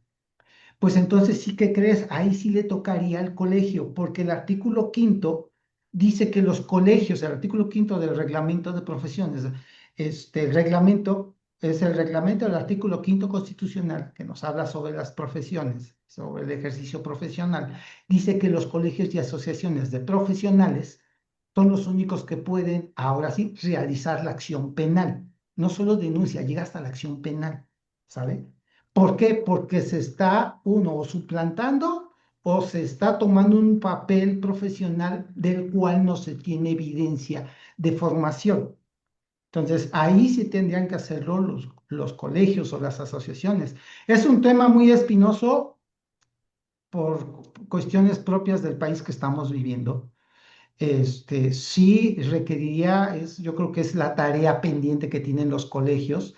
[SPEAKER 3] pues entonces sí que crees, ahí sí le tocaría al colegio, porque el artículo quinto dice que los colegios, el artículo quinto del reglamento de profesiones, el reglamento es el reglamento del artículo quinto constitucional que nos habla sobre las profesiones, sobre el ejercicio profesional, dice que los colegios y asociaciones de profesionales son los únicos que pueden, ahora sí, realizar la acción penal. No solo denuncia, llega hasta la acción penal, ¿sabe? ¿Por qué? Porque se está uno o suplantando o se está tomando un papel profesional del cual no se tiene evidencia de formación. Entonces, ahí sí tendrían que hacerlo los colegios o las asociaciones. Es un tema muy espinoso por cuestiones propias del país que estamos viviendo. Sí requeriría, yo creo que es la tarea pendiente que tienen los colegios,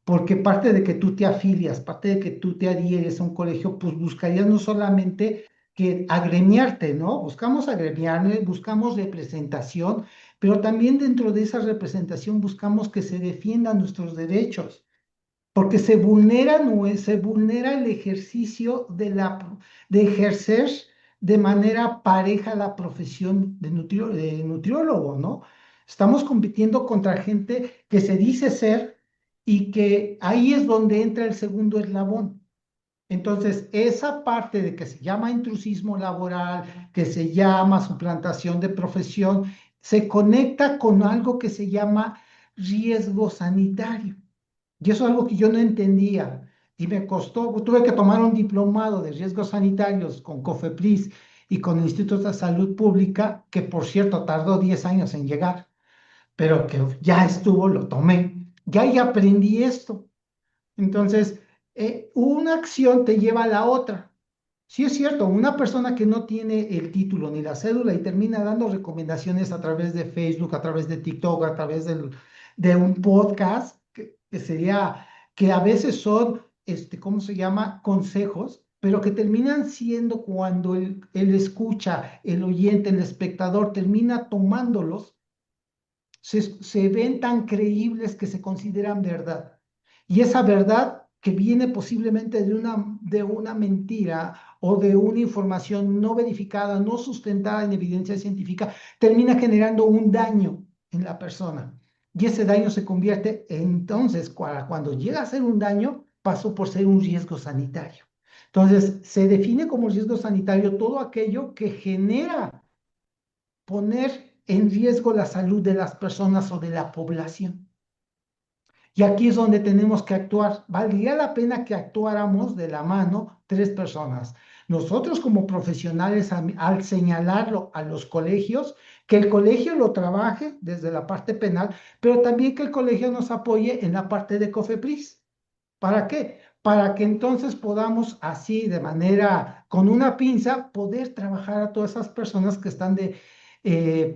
[SPEAKER 3] porque parte de que tú te afilias, parte de que tú te adhieres a un colegio, pues buscarías no solamente que agremiarte, ¿no? Buscamos agremiarnos, buscamos representación, pero también dentro de esa representación buscamos que se defiendan nuestros derechos porque se vulnera el ejercicio de ejercer de manera pareja la profesión de nutriólogo, ¿no? Estamos compitiendo contra gente que se dice ser y que ahí es donde entra el segundo eslabón. Entonces, esa parte de que se llama intrusismo laboral, que se llama suplantación de profesión, se conecta con algo que se llama riesgo sanitario. Y eso es algo que yo no entendía y me costó, tuve que tomar un diplomado de riesgos sanitarios con COFEPRIS y con el Instituto de Salud Pública, que por cierto tardó 10 años en llegar, pero que ya estuvo, lo tomé. Ya ahí aprendí esto. Entonces, una acción te lleva a la otra. Sí es cierto, una persona que no tiene el título ni la cédula y termina dando recomendaciones a través de Facebook, a través de TikTok, a través de un podcast, que sería, que a veces son, ¿cómo se llama? Consejos, pero que terminan siendo cuando el escucha, el oyente, el espectador termina tomándolos, se ven tan creíbles que se consideran verdad. Y esa verdad que viene posiblemente de una mentira o de una información no verificada, no sustentada en evidencia científica, termina generando un daño en la persona. Y ese daño se convierte, entonces, cuando llega a ser un daño, pasó por ser un riesgo sanitario. Entonces, se define como riesgo sanitario todo aquello que genera poner en riesgo la salud de las personas o de la población. Y aquí es donde tenemos que actuar. Valdría la pena que actuáramos de la mano tres personas. Nosotros como profesionales, al señalarlo a los colegios, que el colegio lo trabaje desde la parte penal, pero también que el colegio nos apoye en la parte de COFEPRIS. ¿Para qué? Para que entonces podamos así, de manera, con una pinza, poder trabajar a todas esas personas que están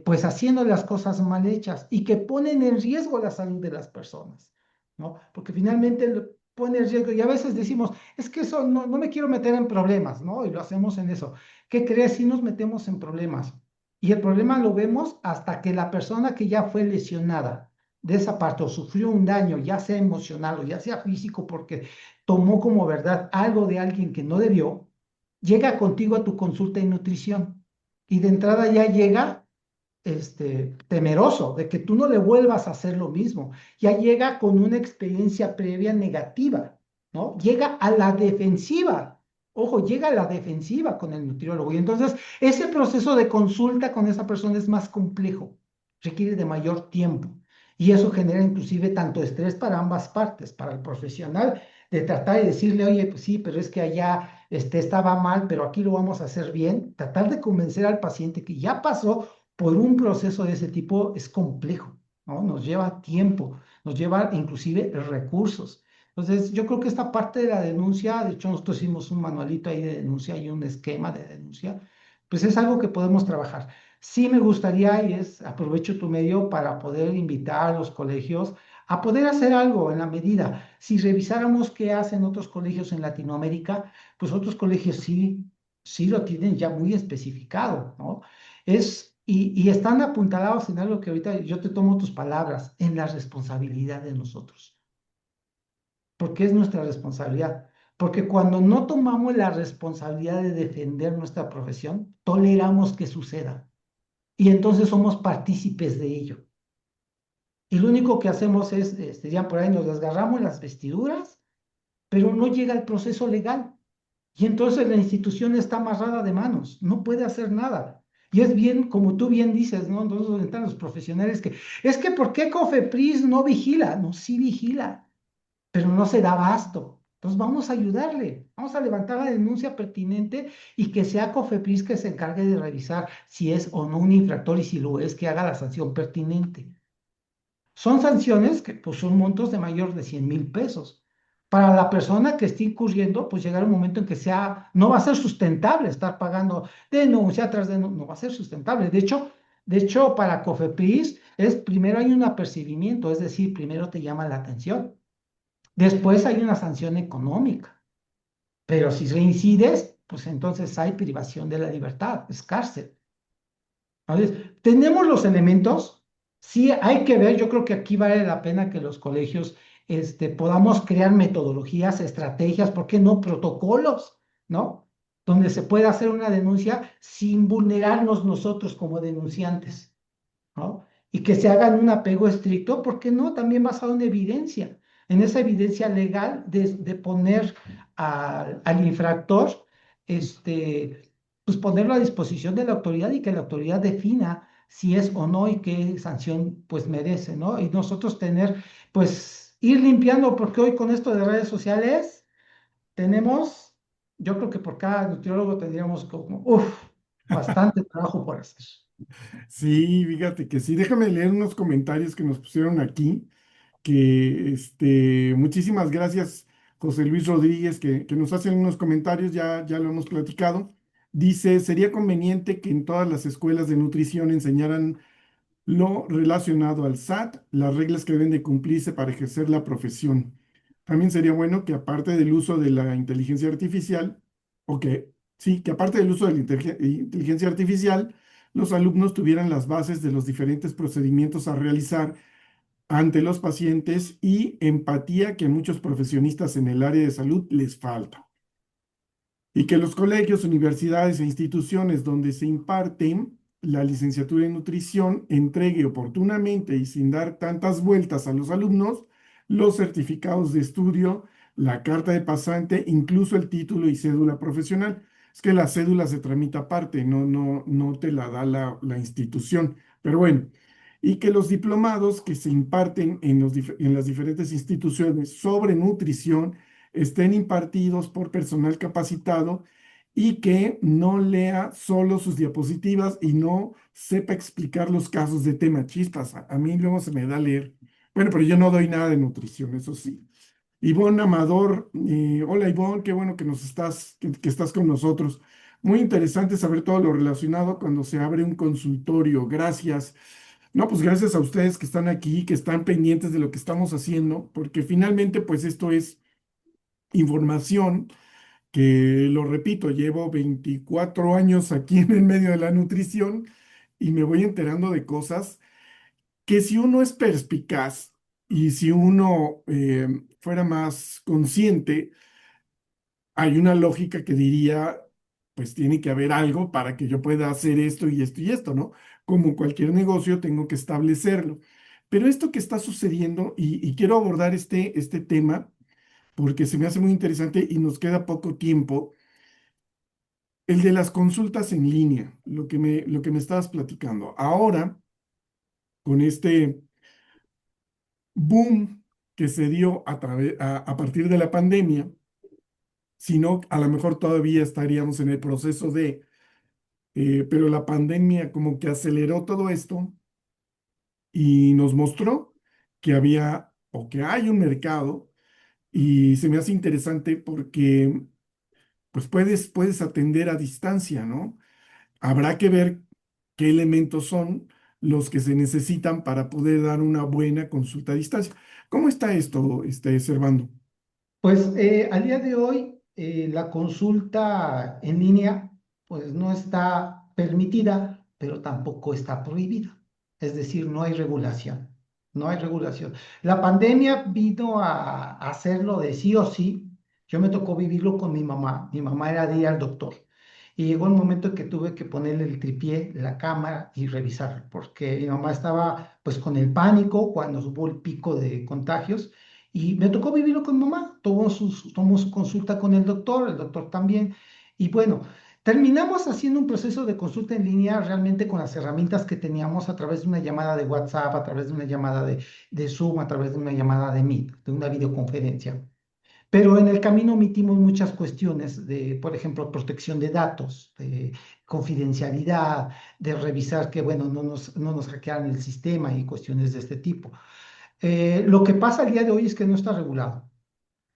[SPEAKER 3] pues haciendo las cosas mal hechas y que ponen en riesgo la salud de las personas, ¿no? Porque finalmente pone en riesgo y a veces decimos, es que eso no me quiero meter en problemas, ¿no? Y lo hacemos en eso. ¿Qué crees si nos metemos en problemas? Y el problema lo vemos hasta que la persona que ya fue lesionada de esa parte o sufrió un daño, ya sea emocional o ya sea físico, porque tomó como verdad algo de alguien que no debió, llega contigo a tu consulta de nutrición y de entrada ya llega temeroso de que tú no le vuelvas a hacer lo mismo. Ya llega con una experiencia previa negativa, ¿no? Llega a la defensiva. Ojo, llega a la defensiva con el nutriólogo. Y entonces ese proceso de consulta con esa persona es más complejo, requiere de mayor tiempo. Y eso genera inclusive tanto estrés para ambas partes, para el profesional, de tratar de decirle, oye, pues sí, pero es que allá estaba mal, pero aquí lo vamos a hacer bien. Tratar de convencer al paciente que ya pasó por un proceso de ese tipo es complejo, ¿no? Nos lleva tiempo, nos lleva inclusive recursos. Entonces, yo creo que esta parte de la denuncia, de hecho, nosotros hicimos un manualito ahí de denuncia y un esquema de denuncia, pues es algo que podemos trabajar. Sí me gustaría, y aprovecho tu medio para poder invitar a los colegios a poder hacer algo en la medida. Si revisáramos qué hacen otros colegios en Latinoamérica, pues otros colegios sí lo tienen ya muy especificado, ¿no? Y están apuntalados en algo que ahorita yo te tomo tus palabras, en la responsabilidad de nosotros, porque es nuestra responsabilidad. Porque cuando no tomamos la responsabilidad de defender nuestra profesión, toleramos que suceda. Y entonces somos partícipes de ello. Y lo único que hacemos es, ya por ahí nos desgarramos las vestiduras, pero no llega el proceso legal. Y entonces la institución está amarrada de manos, no puede hacer nada. Y es bien, como tú bien dices, ¿no? Entonces donde están los profesionales que, es que ¿por qué COFEPRIS no vigila? No, sí vigila, pero no se da abasto. Entonces vamos a ayudarle, vamos a levantar la denuncia pertinente y que sea COFEPRIS que se encargue de revisar si es o no un infractor y si lo es, que haga la sanción pertinente. Son sanciones que pues, son montos de mayor de 100,000 pesos. Para la persona que esté incurriendo, pues llegará un momento en que no va a ser sustentable estar pagando denuncia tras denuncia, no va a ser sustentable. De hecho, para COFEPRIS primero hay un apercibimiento, es decir, primero te llama la atención. Después hay una sanción económica. Pero si reincides, pues entonces hay privación de la libertad, es cárcel. Entonces, tenemos los elementos, sí hay que ver, yo creo que aquí vale la pena que los colegios podamos crear metodologías, estrategias, ¿por qué no protocolos, ¿no? Donde se pueda hacer una denuncia sin vulnerarnos nosotros como denunciantes, ¿no? Y que se hagan un apego estricto, ¿por qué no? También basado en esa evidencia legal de poner al infractor, pues ponerlo a disposición de la autoridad y que la autoridad defina si es o no y qué sanción pues merece, ¿no? Y nosotros pues ir limpiando, porque hoy con esto de redes sociales tenemos, yo creo que por cada nutriólogo tendríamos como, bastante trabajo por hacer.
[SPEAKER 2] Sí, fíjate que sí. Déjame leer unos comentarios que nos pusieron aquí, que muchísimas gracias, José Luis Rodríguez, que nos hacen unos comentarios, ya lo hemos platicado. Dice, sería conveniente que en todas las escuelas de nutrición enseñaran lo relacionado al SAT, las reglas que deben de cumplirse para ejercer la profesión. También sería bueno que aparte del uso de la inteligencia artificial, o que sí, que aparte del uso de la inteligencia artificial, los alumnos tuvieran las bases de los diferentes procedimientos a realizar ante los pacientes y empatía que a muchos profesionistas en el área de salud les falta. Y que los colegios, universidades e instituciones donde se imparten la licenciatura en nutrición entregue oportunamente y sin dar tantas vueltas a los alumnos los certificados de estudio, la carta de pasante, incluso el título y cédula profesional. Es que la cédula se tramita aparte, no te la da la institución. Pero bueno, y que los diplomados que se imparten en las diferentes instituciones sobre nutrición estén impartidos por personal capacitado y que no lea solo sus diapositivas y no sepa explicar los casos de tema. Chispas, a mí luego se me da a leer. Bueno, pero yo no doy nada de nutrición, eso sí. Ivonne Amador, hola Ivonne, qué bueno que que estás con nosotros. Muy interesante saber todo lo relacionado cuando se abre un consultorio. Gracias. No, pues gracias a ustedes que están aquí, que están pendientes de lo que estamos haciendo, porque finalmente, pues esto es información que, lo repito, llevo 24 años aquí en el medio de la nutrición y me voy enterando de cosas que si uno es perspicaz y si uno fuera más consciente, hay una lógica que diría, pues tiene que haber algo para que yo pueda hacer esto y esto y esto, ¿no? Como cualquier negocio, tengo que establecerlo. Pero esto que está sucediendo, y quiero abordar este tema porque se me hace muy interesante y nos queda poco tiempo, el de las consultas en línea, lo que me estabas platicando. Ahora, con este boom que se dio a partir de la pandemia, si no, a lo mejor todavía estaríamos en el proceso pero la pandemia como que aceleró todo esto y nos mostró que había o que hay un mercado y se me hace interesante porque pues puedes atender a distancia, ¿no? Habrá que ver qué elementos son los que se necesitan para poder dar una buena consulta a distancia. ¿Cómo está esto, Servando?
[SPEAKER 3] Pues al día de hoy la consulta en línea pues no está permitida, pero tampoco está prohibida. Es decir, no hay regulación. No hay regulación. La pandemia vino a hacerlo de sí o sí. Yo me tocó vivirlo con mi mamá. Mi mamá era de ir al doctor. Y llegó un momento en que tuve que ponerle el tripié, la cámara y revisar, porque mi mamá estaba pues con el pánico cuando hubo el pico de contagios y me tocó vivirlo con mamá, tomó su consulta con el doctor también. Y bueno, terminamos haciendo un proceso de consulta en línea realmente con las herramientas que teníamos a través de una llamada de WhatsApp, a través de una llamada de Zoom, a través de una llamada de Meet, de una videoconferencia. Pero en el camino omitimos muchas cuestiones de, por ejemplo, protección de datos, de confidencialidad, de revisar que, bueno, no nos hackearan el sistema y cuestiones de este tipo. Lo que pasa al día de hoy es que no está regulado.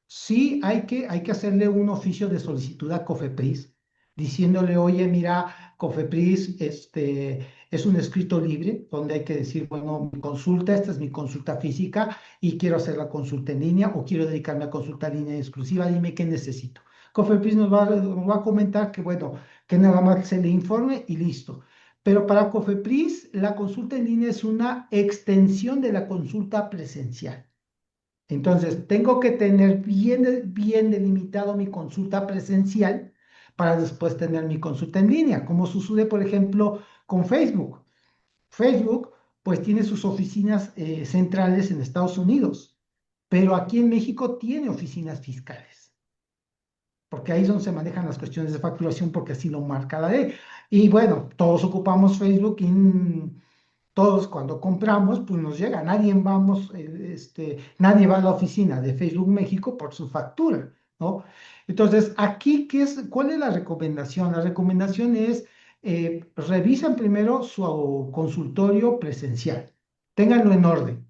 [SPEAKER 3] Sí hay que hacerle un oficio de solicitud a COFEPRIS diciéndole, oye, mira, COFEPRIS, es un escrito libre donde hay que decir, bueno, mi consulta, esta es mi consulta física y quiero hacer la consulta en línea o quiero dedicarme a consulta en línea exclusiva, dime qué necesito. COFEPRIS nos va a comentar que, bueno, que nada más se le informe y listo. Pero para COFEPRIS, la consulta en línea es una extensión de la consulta presencial. Entonces, tengo que tener bien delimitado mi consulta presencial para después tener mi consulta en línea, como sucede, por ejemplo, con Facebook. Facebook, pues tiene sus oficinas centrales en Estados Unidos, pero aquí en México tiene oficinas fiscales, porque ahí es donde se manejan las cuestiones de facturación, porque así lo marca la ley. Y bueno, todos ocupamos Facebook y todos cuando compramos, pues nos llega, nadie va a la oficina de Facebook México por su factura, ¿no? Entonces, aquí, ¿cuál es la recomendación? La recomendación es, revisen primero su consultorio presencial, ténganlo en orden.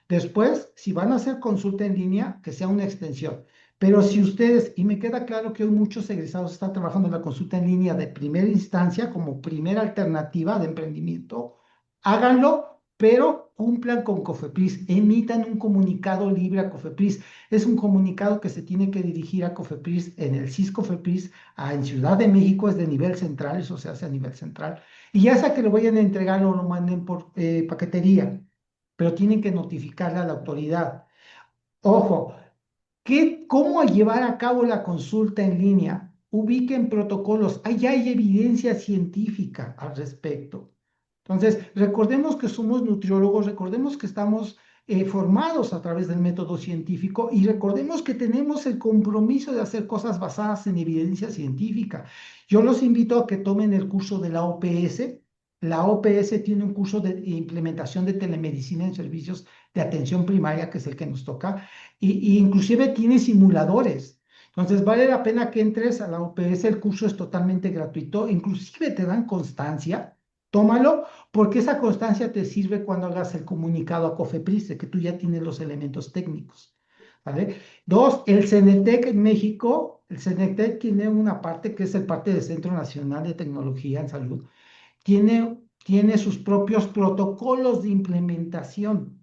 [SPEAKER 3] Después, si van a hacer consulta en línea, que sea una extensión. Pero si ustedes, y me queda claro que hoy muchos egresados están trabajando en la consulta en línea de primera instancia como primera alternativa de emprendimiento, háganlo, pero cumplan con COFEPRIS, emitan un comunicado libre a COFEPRIS. Es un comunicado que se tiene que dirigir a COFEPRIS en el CIS-COFEPRIS, en Ciudad de México, es de nivel central, eso se hace a nivel central, y ya sea que lo vayan a entregar o lo manden por paquetería, pero tienen que notificarle a la autoridad. Ojo, ¿cómo llevar a cabo la consulta en línea? Ubiquen protocolos. Ahí hay evidencia científica al respecto. Entonces, recordemos que somos nutriólogos, recordemos que estamos formados a través del método científico y recordemos que tenemos el compromiso de hacer cosas basadas en evidencia científica. Yo los invito a que tomen el curso de la OPS. La OPS tiene un curso de implementación de telemedicina en servicios de atención primaria, que es el que nos toca, y inclusive tiene simuladores. Entonces vale la pena que entres a la OPS, el curso es totalmente gratuito, inclusive te dan constancia, tómalo, porque esa constancia te sirve cuando hagas el comunicado a COFEPRIS de que tú ya tienes los elementos técnicos. ¿Vale? Dos, el CENETEC en México, el CENETEC tiene una parte que es el parte del Centro Nacional de Tecnología en Salud, tiene sus propios protocolos de implementación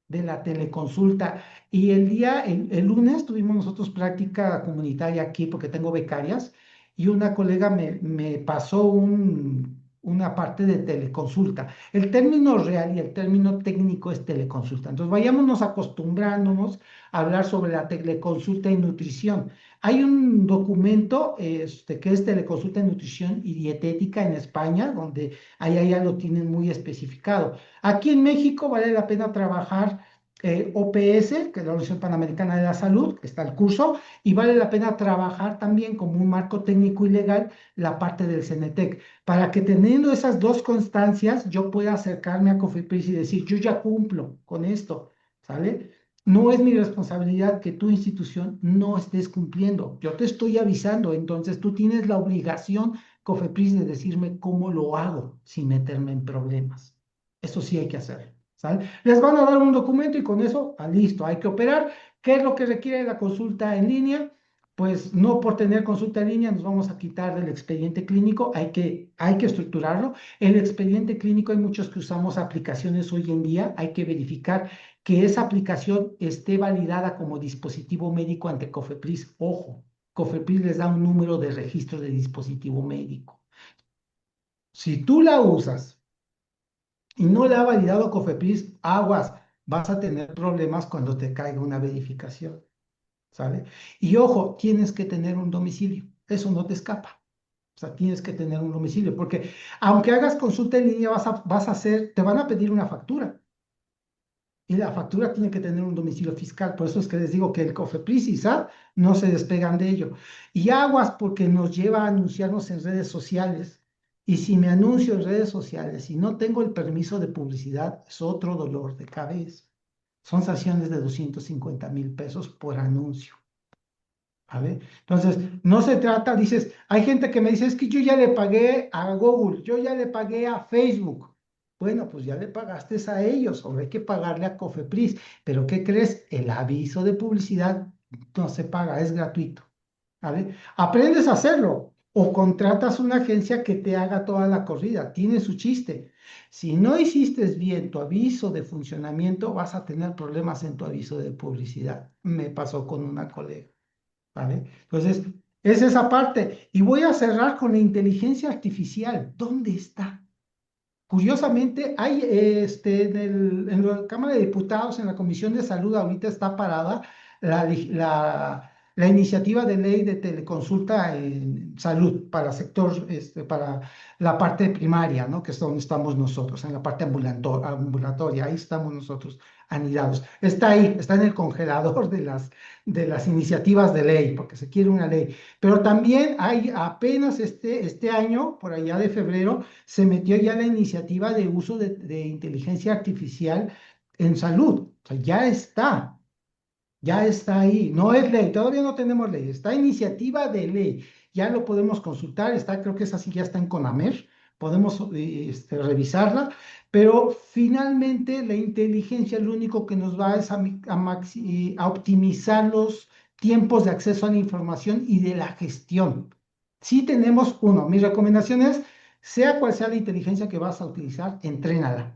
[SPEAKER 3] de la teleconsulta. Y el lunes tuvimos nosotros práctica comunitaria aquí porque tengo becarias y una colega me pasó una parte de teleconsulta. El término real y el término técnico es teleconsulta. Entonces vayámonos acostumbrándonos a hablar sobre la teleconsulta y nutrición. Hay un documento que es teleconsulta en nutrición y dietética en España, donde allá ya lo tienen muy especificado. Aquí en México vale la pena trabajar OPS, que es la Organización Panamericana de la Salud, que está el curso, y vale la pena trabajar también como un marco técnico y legal la parte del CENETEC, para que teniendo esas dos constancias yo pueda acercarme a COFEPRIS y decir, yo ya cumplo con esto, ¿sale? No es mi responsabilidad que tu institución no estés cumpliendo. Yo te estoy avisando, entonces tú tienes la obligación, COFEPRIS, de decirme cómo lo hago sin meterme en problemas. Eso sí hay que hacerlo. ¿Sale? Les van a dar un documento y con eso, listo, hay que operar. ¿Qué es lo que requiere la consulta en línea? Pues no por tener consulta en línea nos vamos a quitar del expediente clínico, hay que estructurarlo. El expediente clínico hay muchos que usamos aplicaciones hoy en día, hay que verificar que esa aplicación esté validada como dispositivo médico ante COFEPRIS. Ojo, COFEPRIS les da un número de registro de dispositivo médico. Si tú la usas y no le ha validado COFEPRIS, aguas, vas a tener problemas cuando te caiga una verificación, ¿sale? Y ojo, tienes que tener un domicilio, eso no te escapa. O sea, tienes que tener un domicilio, porque aunque hagas consulta en línea, te van a pedir una factura. Y la factura tiene que tener un domicilio fiscal. Por eso es que les digo que el COFEPRIS y SAT no se despegan de ello. Y aguas porque nos lleva a anunciarnos en redes sociales. Y si me anuncio en redes sociales y no tengo el permiso de publicidad, es otro dolor de cabeza. Son sanciones de 250,000 pesos por anuncio. A ver, entonces, no se trata, dices, hay gente que me dice, es que yo ya le pagué a Google, yo ya le pagué a Facebook. Bueno, pues ya le pagaste a ellos, ahora hay que pagarle a COFEPRIS. Pero ¿qué crees? El aviso de publicidad no se paga, es gratuito. ¿Vale? Aprendes a hacerlo o contratas una agencia que te haga toda la corrida, tiene su chiste. Si no hiciste bien tu aviso de funcionamiento, vas a tener problemas en tu aviso de publicidad. Me pasó con una colega. ¿Vale? Entonces, es esa parte. Y voy a cerrar con la inteligencia artificial. ¿Dónde está? Curiosamente, hay en la Cámara de Diputados, en la Comisión de Salud, ahorita está parada la iniciativa de ley de teleconsulta en salud para sector, para la parte primaria, ¿no? Que es donde estamos nosotros, en la parte ambulatoria, ahí estamos nosotros anidados. Está ahí, está en el congelador de las iniciativas de ley, porque se quiere una ley. Pero también hay apenas este año, por allá de febrero, se metió ya la iniciativa de uso de inteligencia artificial en salud. O sea, ya está ahí. No es ley, todavía no tenemos ley, está iniciativa de ley. Ya lo podemos consultar, creo que esa sí ya está en CONAMER, podemos revisarla, pero finalmente la inteligencia lo único que nos va es a optimizar los tiempos de acceso a la información y de la gestión. Sí tenemos mi recomendación es, sea cual sea la inteligencia que vas a utilizar, entrénala.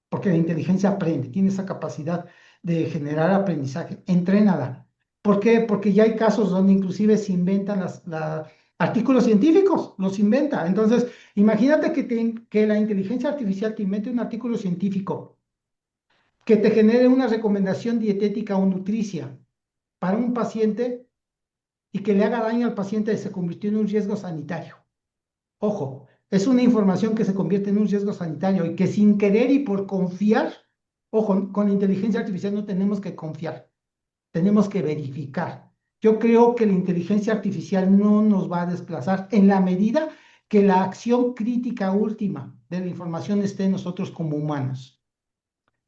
[SPEAKER 3] porque la inteligencia aprende, tiene esa capacidad de generar aprendizaje, entrénala. ¿Por qué? Porque ya hay casos donde inclusive se inventan artículos científicos, los inventa. Entonces, imagínate que la inteligencia artificial te invente un artículo científico que te genere una recomendación dietética o nutricia para un paciente y que le haga daño al paciente y se convirtió en un riesgo sanitario. Ojo, es una información que se convierte en un riesgo sanitario y que sin querer y por confiar, ojo, con la inteligencia artificial no tenemos que confiar, tenemos que verificar. Yo creo que la inteligencia artificial no nos va a desplazar en la medida que la acción crítica última de la información esté en nosotros como humanos.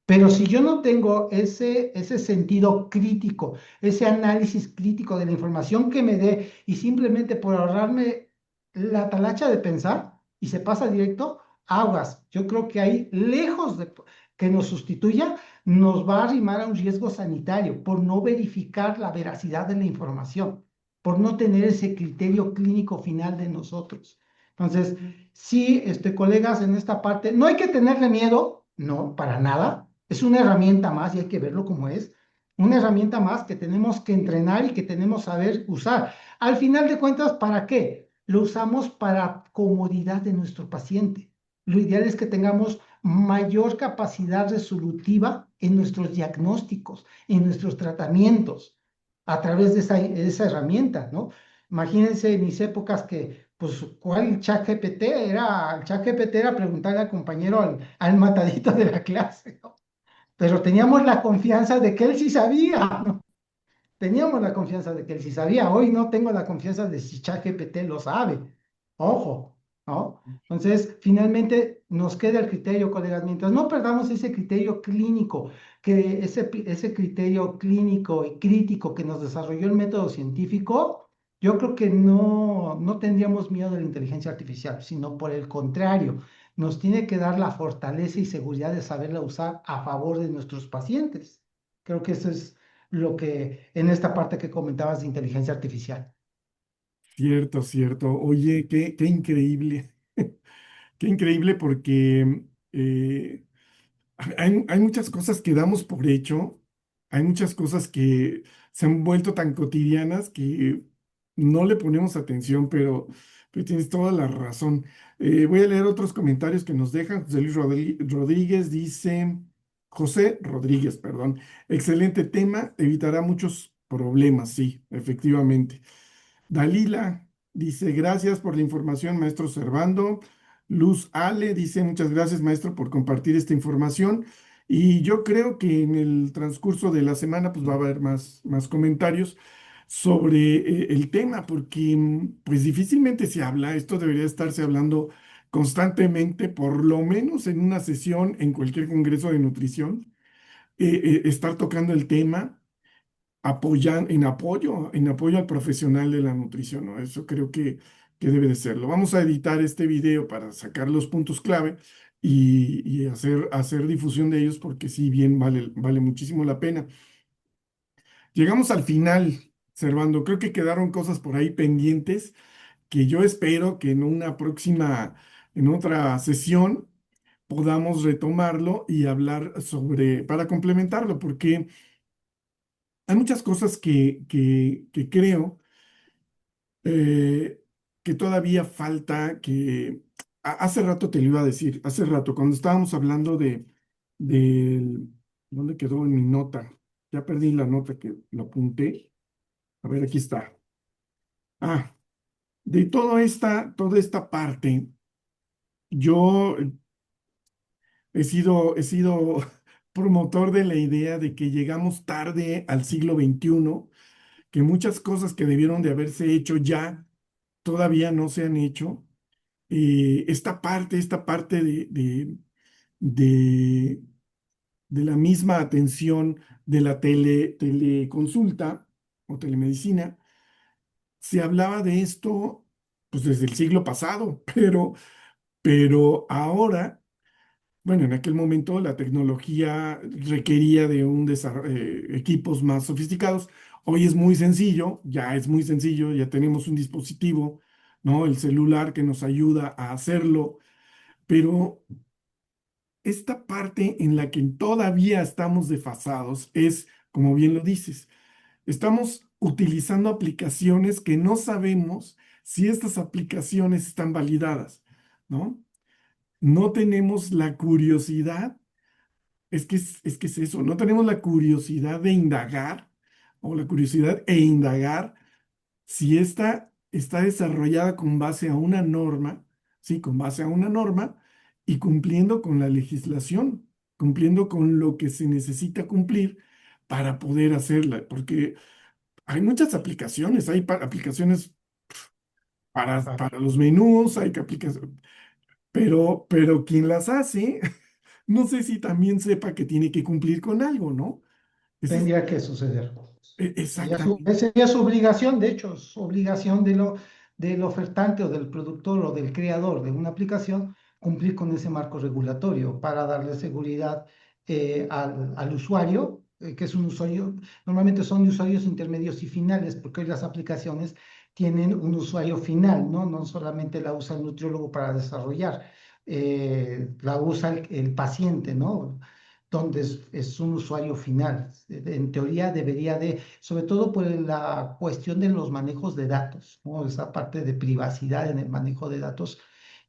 [SPEAKER 3] Pero si yo no tengo ese sentido crítico, ese análisis crítico de la información que me dé y simplemente por ahorrarme la talacha de pensar y se pasa directo, aguas. Yo creo que ahí, lejos de que nos sustituya, nos va a arrimar a un riesgo sanitario por no verificar la veracidad de la información, por no tener ese criterio clínico final de nosotros. Entonces, sí, colegas, en esta parte, no hay que tenerle miedo, no, para nada. Es una herramienta más y hay que verlo como es. Una herramienta más que tenemos que entrenar y que tenemos que saber usar. Al final de cuentas, ¿para qué? Lo usamos para comodidad de nuestro paciente. Lo ideal es que tengamos mayor capacidad resolutiva en nuestros diagnósticos, en nuestros tratamientos, a través de esa herramienta, ¿no? Imagínense en mis épocas que, pues, ¿cuál ChatGPT era? El ChatGPT era preguntarle al compañero, al matadito de la clase, ¿no? Pero teníamos la confianza de que él sí sabía, ¿no? Teníamos la confianza de que él sí sabía. Hoy no tengo la confianza de si ChatGPT lo sabe. Ojo, ¿no? Entonces, finalmente nos queda el criterio, colegas. Mientras no perdamos ese criterio clínico, que ese criterio clínico y crítico que nos desarrolló el método científico, yo creo que no tendríamos miedo de la inteligencia artificial, sino por el contrario, nos tiene que dar la fortaleza y seguridad de saberla usar a favor de nuestros pacientes. Creo que eso es lo que en esta parte que comentabas de inteligencia artificial.
[SPEAKER 2] Cierto, cierto. Oye, qué increíble. Qué increíble porque hay muchas cosas que damos por hecho, hay muchas cosas que se han vuelto tan cotidianas que no le ponemos atención, pero tienes toda la razón. Voy a leer otros comentarios que nos dejan. José Luis Rodríguez dice, José Rodríguez, perdón, excelente tema, evitará muchos problemas, sí, efectivamente. Dalila dice, gracias por la información, maestro Servando. Luz Ale dice, muchas gracias, maestro, por compartir esta información. Y yo creo que en el transcurso de la semana pues va a haber más comentarios sobre el tema, porque pues difícilmente se habla, esto debería estarse hablando constantemente, por lo menos en una sesión en cualquier congreso de nutrición, estar tocando el tema en apoyo al profesional de la nutrición, ¿no? Eso creo que debe de serlo. Vamos a editar este video para sacar los puntos clave y hacer difusión de ellos porque sí, bien, vale muchísimo la pena. Llegamos al final, Servando. Creo que quedaron cosas por ahí pendientes que yo espero que en otra sesión, podamos retomarlo y hablar para complementarlo, porque hay muchas cosas que creo eh, que todavía falta, hace rato te lo iba a decir, hace rato, cuando estábamos hablando del, ¿dónde quedó en mi nota? Ya perdí la nota que lo apunté. A ver, aquí está. Ah, de toda esta parte, yo he sido promotor de la idea de que llegamos tarde al siglo XXI, que muchas cosas que debieron de haberse hecho ya todavía no se han hecho. Esta parte de, de la misma atención de la teleconsulta o telemedicina, se hablaba de esto pues desde el siglo pasado, pero ahora, bueno, en aquel momento la tecnología requería de equipos más sofisticados. Hoy es muy sencillo, ya es muy sencillo, ya tenemos un dispositivo, ¿no? El celular que nos ayuda a hacerlo, pero esta parte en la que todavía estamos desfasados es, como bien lo dices, estamos utilizando aplicaciones que no sabemos si estas aplicaciones están validadas, ¿no? No tenemos la curiosidad, es que es eso, no tenemos la curiosidad de indagar o la curiosidad e indagar si esta está desarrollada con base a una norma, sí, con base a una norma y cumpliendo con la legislación, cumpliendo con lo que se necesita cumplir para poder hacerla, porque hay muchas aplicaciones, hay aplicaciones para los menús, hay que aplicaciones, pero quien las hace, no sé si también sepa que tiene que cumplir con algo, ¿no? Ese es
[SPEAKER 3] Tendría que suceder.
[SPEAKER 2] exactamente,
[SPEAKER 3] Sería su obligación, de hecho, su obligación del ofertante o del productor o del creador de una aplicación, cumplir con ese marco regulatorio para darle seguridad al usuario, que es un usuario, normalmente son usuarios intermedios y finales, porque hoy las aplicaciones tienen un usuario final, ¿no? No solamente la usa el nutriólogo para desarrollar, la usa el paciente, ¿no? Donde es un usuario final. En teoría debería de, sobre todo por la cuestión de los manejos de datos, ¿no? Esa parte de privacidad en el manejo de datos,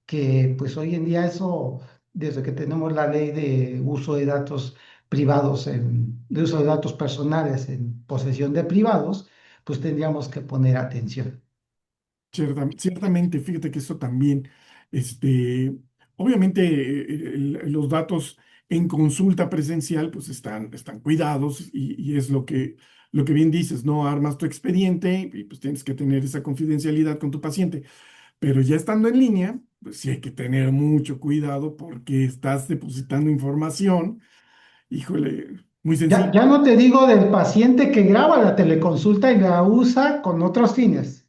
[SPEAKER 3] que pues hoy en día eso, desde que tenemos la ley de uso de datos privados, de uso de datos personales en posesión de privados, pues tendríamos que poner atención.
[SPEAKER 2] ciertamente, fíjate que eso también, este, obviamente los datos en consulta presencial pues están cuidados y es lo que bien dices, ¿no? Armas tu expediente y pues tienes que tener esa confidencialidad con tu paciente, pero ya estando en línea, pues sí hay que tener mucho cuidado porque estás depositando información, híjole, muy
[SPEAKER 3] Ya,
[SPEAKER 2] sencillo.
[SPEAKER 3] ya no te digo del paciente que graba la teleconsulta y la usa con otros fines.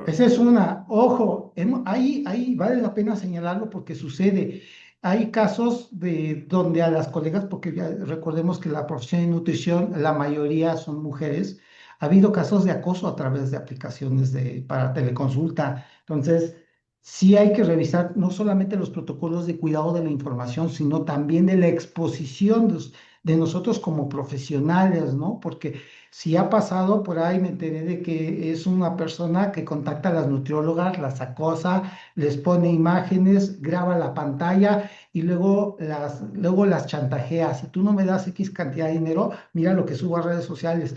[SPEAKER 3] Esa es una, ojo, ahí vale la pena señalarlo porque sucede. Hay casos de donde a las colegas, porque ya recordemos que la profesión de nutrición, la mayoría son mujeres, ha habido casos de acoso a través de aplicaciones para teleconsulta. Entonces, sí hay que revisar no solamente los protocolos de cuidado de la información, sino también de la exposición de nosotros como profesionales, ¿no? Porque si ha pasado por ahí, me enteré de que es una persona que contacta a las nutriólogas, las acosa, les pone imágenes, graba la pantalla y luego las chantajea. Si tú no me das X cantidad de dinero, mira lo que subo a redes sociales.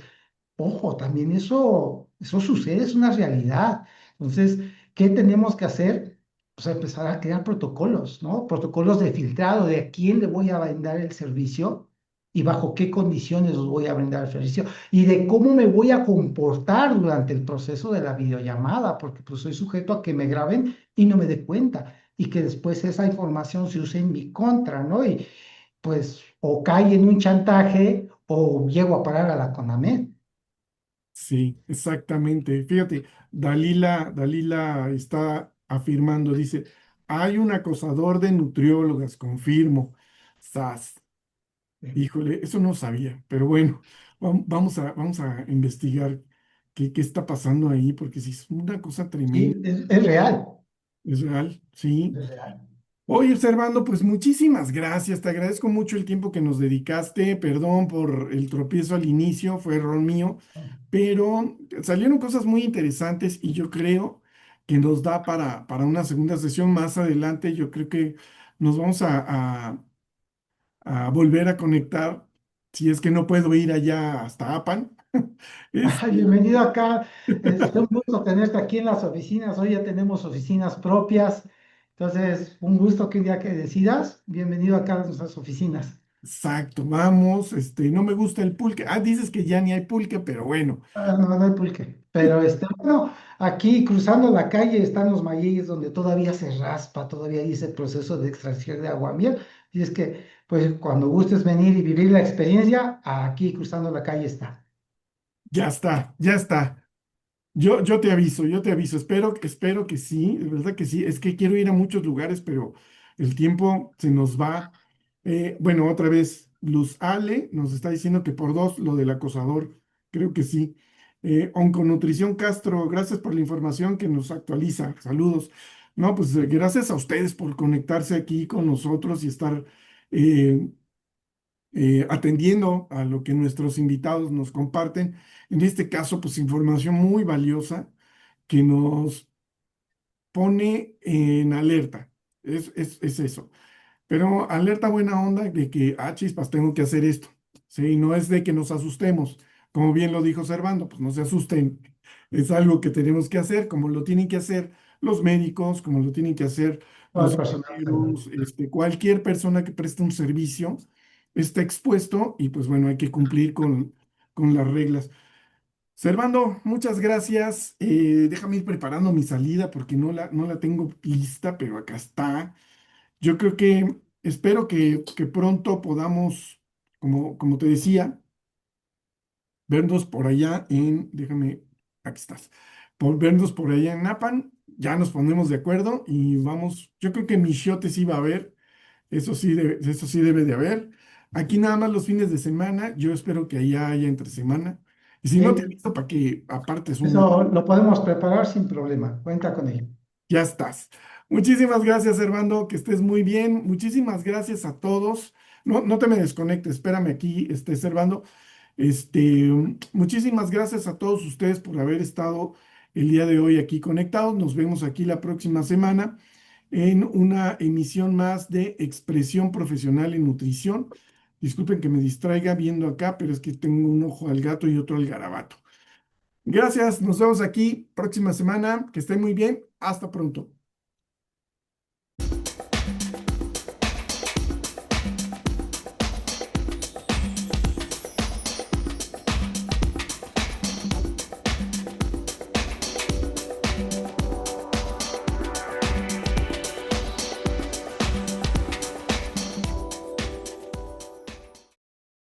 [SPEAKER 3] Ojo, también eso sucede, es una realidad. Entonces, ¿qué tenemos que hacer? Pues empezar a crear protocolos, ¿no? Protocolos de filtrado de a quién le voy a brindar el servicio y bajo qué condiciones os voy a brindar el servicio y de cómo me voy a comportar durante el proceso de la videollamada, porque pues soy sujeto a que me graben y no me dé cuenta y que después esa información se use en mi contra, ¿no? Y pues o cae en un chantaje o llego a parar a la CONAMED.
[SPEAKER 2] Sí, exactamente. Fíjate, Dalila está afirmando, dice, hay un acosador de nutriólogas, confirmo. Sas, híjole, eso no sabía, pero bueno, vamos a investigar qué está pasando ahí, porque sí es una cosa tremenda,
[SPEAKER 3] Sí, es real.
[SPEAKER 2] es real, sí.
[SPEAKER 3] Es real.
[SPEAKER 2] Oye, Servando, pues muchísimas gracias. Te agradezco mucho el tiempo que nos dedicaste. Perdón por el tropiezo al inicio, fue error mío, pero salieron cosas muy interesantes y yo creo que nos da para una segunda sesión más adelante. Yo creo que nos vamos a volver a conectar si es que no puedo ir allá hasta Apan.
[SPEAKER 3] Ay,
[SPEAKER 2] Este,
[SPEAKER 3] bienvenido acá. Es un gusto tenerte aquí en las oficinas. Hoy ya tenemos oficinas propias. Entonces, un gusto que un día que decidas, bienvenido acá a nuestras oficinas.
[SPEAKER 2] exacto, vamos. No me gusta el pulque. Ah, dices que ya ni hay pulque, pero bueno.
[SPEAKER 3] No, no hay pulque. Pero bueno, aquí cruzando la calle están los mayelles donde todavía se raspa, todavía hay ese proceso de extracción de aguamiel. Y es que, pues, cuando gustes venir y vivir la experiencia, aquí cruzando la calle está.
[SPEAKER 2] Ya está, ya está. Yo te aviso, espero que sí, de verdad que sí, es que quiero ir a muchos lugares, pero el tiempo se nos va. Bueno, otra vez, Luz Ale nos está diciendo que por dos lo del acosador, creo que sí. Onconutrición Castro, gracias por la información que nos actualiza, saludos. No, pues gracias a ustedes por conectarse aquí con nosotros y estar eh, atendiendo a lo que nuestros invitados nos comparten. En este caso, pues información muy valiosa que nos pone en alerta. Es eso. Pero alerta buena onda de que, chispas, tengo que hacer esto. Sí, no es de que nos asustemos. Como bien lo dijo Servando, pues no se asusten. Es algo que tenemos que hacer, como lo tienen que hacer los médicos, como lo tienen que hacer
[SPEAKER 3] Todo el
[SPEAKER 2] los
[SPEAKER 3] personal de salud.
[SPEAKER 2] enfermeros, cualquier persona que preste un servicio está expuesto y pues bueno, hay que cumplir con las reglas. Servando, muchas gracias. Déjame ir preparando mi salida porque no la tengo lista, pero acá está. Yo creo que espero que pronto podamos, como te decía, vernos por allá aquí estás, por vernos por allá en Napan, ya nos ponemos de acuerdo y vamos, yo creo que Michotes sí va a haber, eso sí debe de haber. Aquí nada más los fines de semana, yo espero que allá haya entre semana. Y si no, te
[SPEAKER 3] Sí,
[SPEAKER 2] aviso para que apartes un...
[SPEAKER 3] eso lo podemos preparar sin problema. Cuenta con ello.
[SPEAKER 2] Ya estás. Muchísimas gracias, Servando, que estés muy bien. Muchísimas gracias a todos. No te me desconectes, espérame aquí, Servando. Muchísimas gracias a todos ustedes por haber estado el día de hoy aquí conectados. Nos vemos aquí la próxima semana en una emisión más de Expresión Profesional en Nutrición. Disculpen que me distraiga viendo acá, pero es que tengo un ojo al gato y otro al garabato. Gracias, nos vemos aquí próxima semana. Que estén muy bien. Hasta pronto.